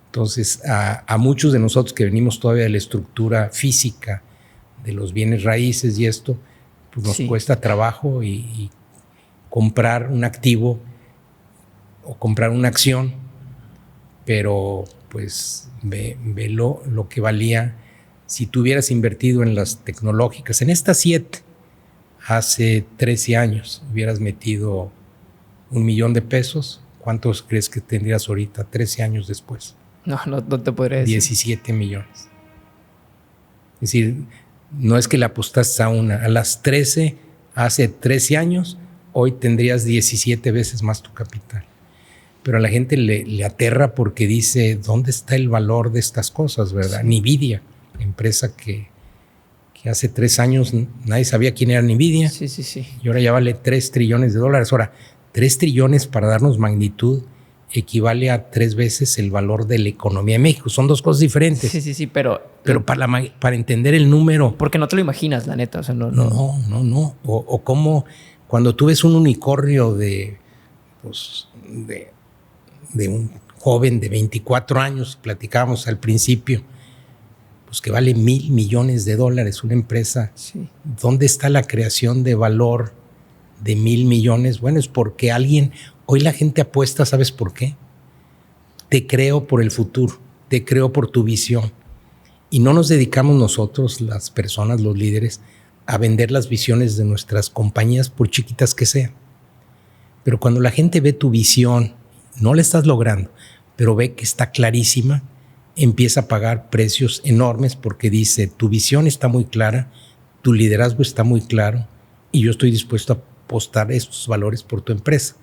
Speaker 2: Entonces, a muchos de nosotros que venimos todavía de la estructura física, de los bienes raíces y esto, pues nos cuesta trabajo y comprar un activo o comprar una acción, pero pues ve lo que valía si tú hubieras invertido en las tecnológicas. En estas 7, hace 13 años, hubieras metido $1,000,000, ¿cuántos crees que tendrías ahorita, 13 años después?
Speaker 1: No te podría decir.
Speaker 2: 17 millones. Es decir, no es que le apostaste a una. A las 13, hace 13 años, hoy tendrías 17 veces más tu capital. Pero a la gente le aterra porque dice, ¿dónde está el valor de estas cosas, verdad? Sí. Nvidia, la empresa que hace 3 años nadie sabía quién era Nvidia.
Speaker 1: Sí.
Speaker 2: Y ahora ya vale $3 trillones. Ahora, 3 trillones, para darnos magnitud, equivale a 3 veces el valor de la economía de México. Son 2 cosas diferentes.
Speaker 1: Sí, pero
Speaker 2: para entender el número.
Speaker 1: Porque no te lo imaginas, la neta. O sea, no.
Speaker 2: O como cuando tú ves un unicornio de un joven de 24 años, platicábamos al principio, pues que vale $1,000 millones, una empresa.
Speaker 1: Sí.
Speaker 2: ¿Dónde está la creación de valor de $1,000 millones? Bueno, es porque hoy la gente apuesta, ¿sabes por qué? Te creo por el futuro, te creo por tu visión. Y no nos dedicamos nosotros, las personas, los líderes, a vender las visiones de nuestras compañías, por chiquitas que sean. Pero cuando la gente ve tu visión, no la estás logrando, pero ve que está clarísima, empieza a pagar precios enormes porque dice, tu visión está muy clara, tu liderazgo está muy claro y yo estoy dispuesto a apostar estos valores por tu empresa.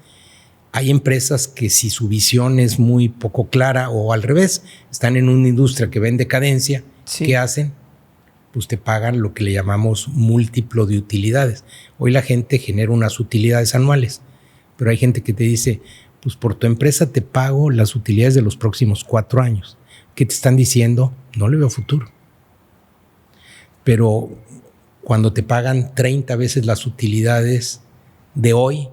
Speaker 2: Hay empresas que si su visión es muy poco clara o al revés, están en una industria que va en decadencia, sí. ¿Qué hacen? Pues te pagan lo que le llamamos múltiplo de utilidades. Hoy la gente genera unas utilidades anuales, pero hay gente que te dice, pues por tu empresa te pago las utilidades de los próximos 4 años. ¿Qué te están diciendo? No le veo futuro. Pero cuando te pagan 30 veces las utilidades de hoy,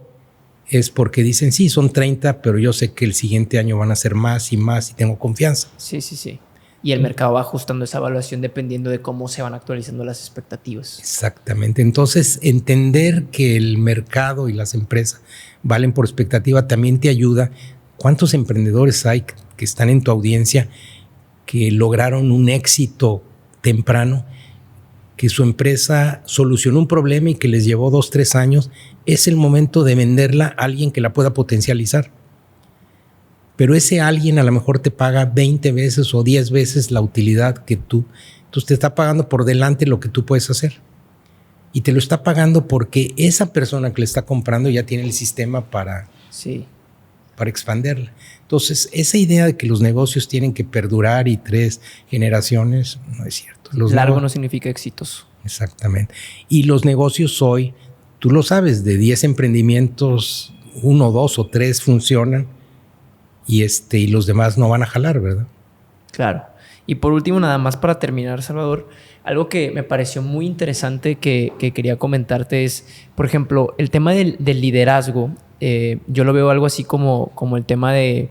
Speaker 2: es porque dicen, sí, son 30, pero yo sé que el siguiente año van a ser más y más y tengo confianza.
Speaker 1: Sí. Y el mercado va ajustando esa evaluación dependiendo de cómo se van actualizando las expectativas.
Speaker 2: Exactamente. Entonces, entender que el mercado y las empresas valen por expectativa también te ayuda. ¿Cuántos emprendedores hay que están en tu audiencia que lograron un éxito temprano, que su empresa solucionó un problema y que les llevó 2, 3 años? Es el momento de venderla a alguien que la pueda potencializar. Pero ese alguien a lo mejor te paga 20 veces o 10 veces la utilidad que tú. Entonces te está pagando por delante lo que tú puedes hacer. Y te lo está pagando porque esa persona que le está comprando ya tiene el sistema para expandirla. Entonces, esa idea de que los negocios tienen que perdurar y 3 generaciones, no es cierto.
Speaker 1: Largo no significa exitoso.
Speaker 2: Exactamente. Y los negocios hoy, tú lo sabes, de 10 emprendimientos, 1, 2 o 3 funcionan y los demás no van a jalar, ¿verdad?
Speaker 1: Claro. Y por último, nada más para terminar, Salvador, algo que me pareció muy interesante que quería comentarte es, por ejemplo, el tema del liderazgo. Yo lo veo algo así como el tema de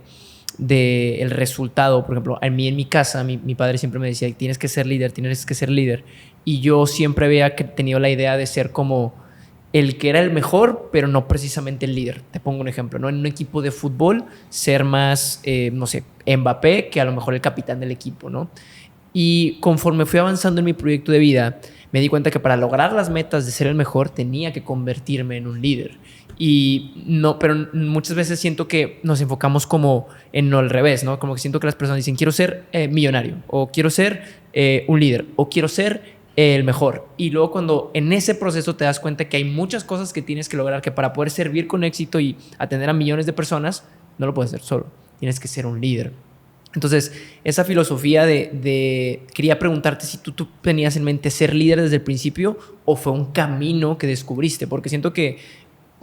Speaker 1: el resultado. Por ejemplo, en mi casa, mi padre siempre me decía, tienes que ser líder. Y yo siempre había tenido la idea de ser como el que era el mejor, pero no precisamente el líder. Te pongo un ejemplo, ¿no? En un equipo de fútbol, ser más, Mbappé, que a lo mejor el capitán del equipo, ¿no? Y conforme fui avanzando en mi proyecto de vida, me di cuenta que para lograr las metas de ser el mejor, tenía que convertirme en un líder. Pero muchas veces siento que nos enfocamos como en lo al revés, ¿no? Como que siento que las personas dicen, quiero ser millonario, o quiero ser un líder, o quiero ser el mejor. Y luego cuando en ese proceso te das cuenta que hay muchas cosas que tienes que lograr, que para poder servir con éxito y atender a millones de personas, no lo puedes hacer solo. Tienes que ser un líder. Entonces, esa filosofía quería preguntarte si tú tenías en mente ser líder desde el principio o fue un camino que descubriste, porque siento que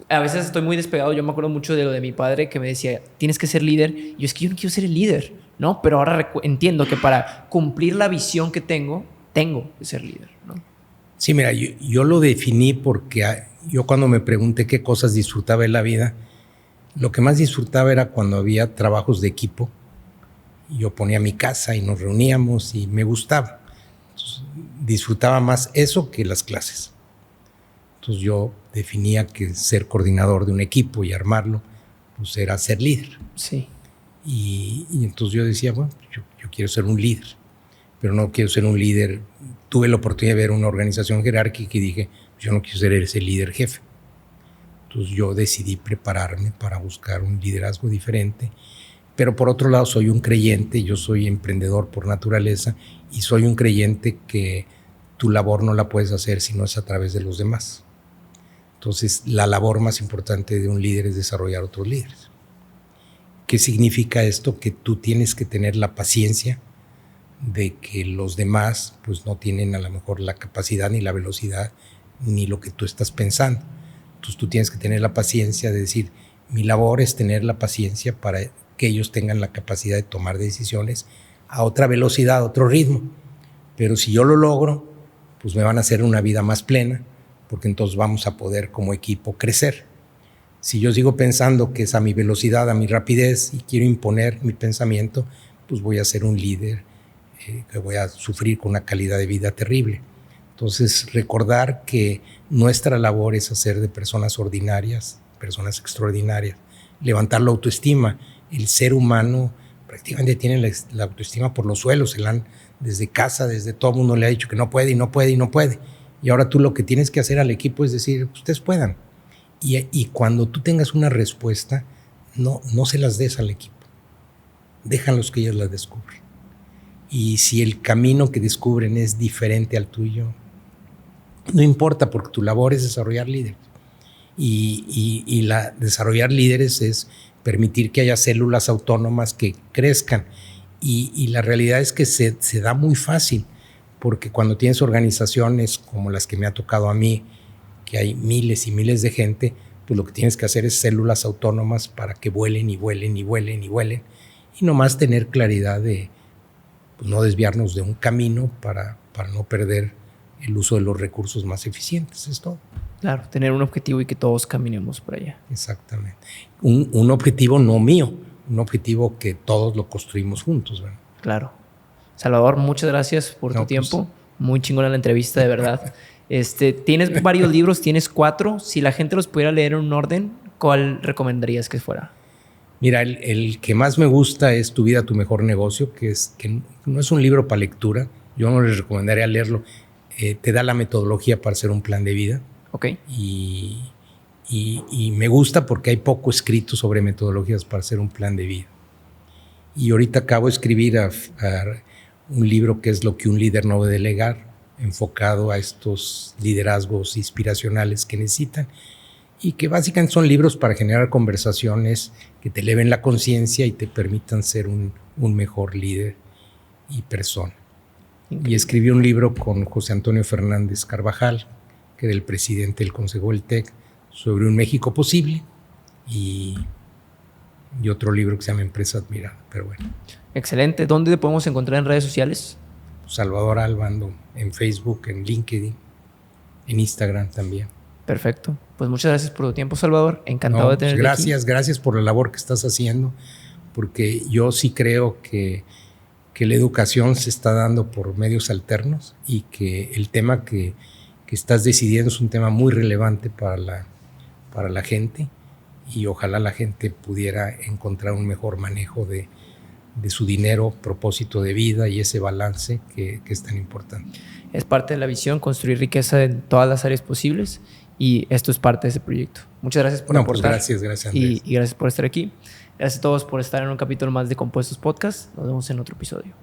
Speaker 1: a veces estoy muy despegado. Yo me acuerdo mucho de lo de mi padre que me decía, tienes que ser líder. Y yo, es que yo no quiero ser el líder, ¿no? Pero ahora entiendo que para cumplir la visión que tengo que ser líder, ¿no?
Speaker 2: Sí, mira, yo lo definí porque yo cuando me pregunté qué cosas disfrutaba en la vida, lo que más disfrutaba era cuando había trabajos de equipo. Yo ponía mi casa y nos reuníamos y me gustaba. Entonces, disfrutaba más eso que las clases. Entonces yo definía que ser coordinador de un equipo y armarlo, pues era ser líder.
Speaker 1: Sí.
Speaker 2: Y entonces yo decía, bueno, yo quiero ser un líder, pero no quiero ser un líder. Tuve la oportunidad de ver una organización jerárquica y dije, yo no quiero ser ese líder jefe. Entonces yo decidí prepararme para buscar un liderazgo diferente. Pero por otro lado soy un creyente, yo soy emprendedor por naturaleza y soy un creyente que tu labor no la puedes hacer si no es a través de los demás. Entonces, la labor más importante de un líder es desarrollar otros líderes. ¿Qué significa esto? Que tú tienes que tener la paciencia de que los demás pues no tienen a lo mejor la capacidad ni la velocidad ni lo que tú estás pensando. Entonces, tú tienes que tener la paciencia de decir, mi labor es tener la paciencia para que ellos tengan la capacidad de tomar decisiones a otra velocidad, a otro ritmo. Pero si yo lo logro, pues me van a hacer una vida más plena, porque entonces vamos a poder como equipo crecer. Si yo sigo pensando que es a mi velocidad, a mi rapidez y quiero imponer mi pensamiento, pues voy a ser un líder que voy a sufrir con una calidad de vida terrible. Entonces, recordar que nuestra labor es hacer de personas ordinarias, personas extraordinarias, levantar la autoestima. El ser humano prácticamente tiene la autoestima por los suelos, desde casa, desde todo el mundo le ha dicho que no puede y no puede y no puede. Y ahora tú lo que tienes que hacer al equipo es decir, ustedes puedan. Y cuando tú tengas una respuesta, no se las des al equipo. Déjalos que ellos la descubran. Y si el camino que descubren es diferente al tuyo, no importa, porque tu labor es desarrollar líderes. Y desarrollar líderes es permitir que haya células autónomas que crezcan. Y la realidad es que se da muy fácil, porque cuando tienes organizaciones como las que me ha tocado a mí, que hay miles y miles de gente, pues lo que tienes que hacer es células autónomas para que vuelen y vuelen y vuelen y vuelen. Y nomás tener claridad de pues, no desviarnos de un camino para no perder el uso de los recursos más eficientes. Es todo.
Speaker 1: Claro, tener un objetivo y que todos caminemos por allá.
Speaker 2: Exactamente. Un objetivo no mío, un objetivo que todos lo construimos juntos, ¿verdad?
Speaker 1: Claro. Salvador, muchas gracias por tu tiempo. Muy chingona la entrevista, de verdad. Tienes varios libros, tienes 4. Si la gente los pudiera leer en un orden, ¿cuál recomendarías que fuera?
Speaker 2: Mira, el que más me gusta es Tu vida, tu mejor negocio, que no es un libro para lectura. Yo no les recomendaría leerlo. Te da la metodología para hacer un plan de vida.
Speaker 1: Ok.
Speaker 2: Y me gusta porque hay poco escrito sobre metodologías para hacer un plan de vida. Y ahorita acabo de escribir un libro que es Lo que un líder no debe delegar, enfocado a estos liderazgos inspiracionales que necesitan y que básicamente son libros para generar conversaciones que te eleven la conciencia y te permitan ser un mejor líder y persona. Increíble. Y escribí un libro con José Antonio Fernández Carvajal, que era el presidente del Consejo del TEC, sobre un México posible, y otro libro que se llama Empresa Admirada, pero bueno.
Speaker 1: Excelente. ¿Dónde te podemos encontrar en redes sociales?
Speaker 2: Salvador Alba, en Facebook, en LinkedIn, en Instagram también.
Speaker 1: Perfecto. Pues muchas gracias por tu tiempo, Salvador. Encantado de tenerte aquí.
Speaker 2: Gracias por la labor que estás haciendo, porque yo sí creo que la educación se está dando por medios alternos y que el tema que estás decidiendo es un tema muy relevante para la gente, y ojalá la gente pudiera encontrar un mejor manejo de su dinero, propósito de vida y ese balance que es tan importante.
Speaker 1: Es parte de la visión, construir riqueza en todas las áreas posibles, y esto es parte de ese proyecto. Muchas gracias por aportar.
Speaker 2: Pues gracias Andrés.
Speaker 1: Y gracias por estar aquí. Gracias a todos por estar en un capítulo más de Compuestos Podcast. Nos vemos en otro episodio.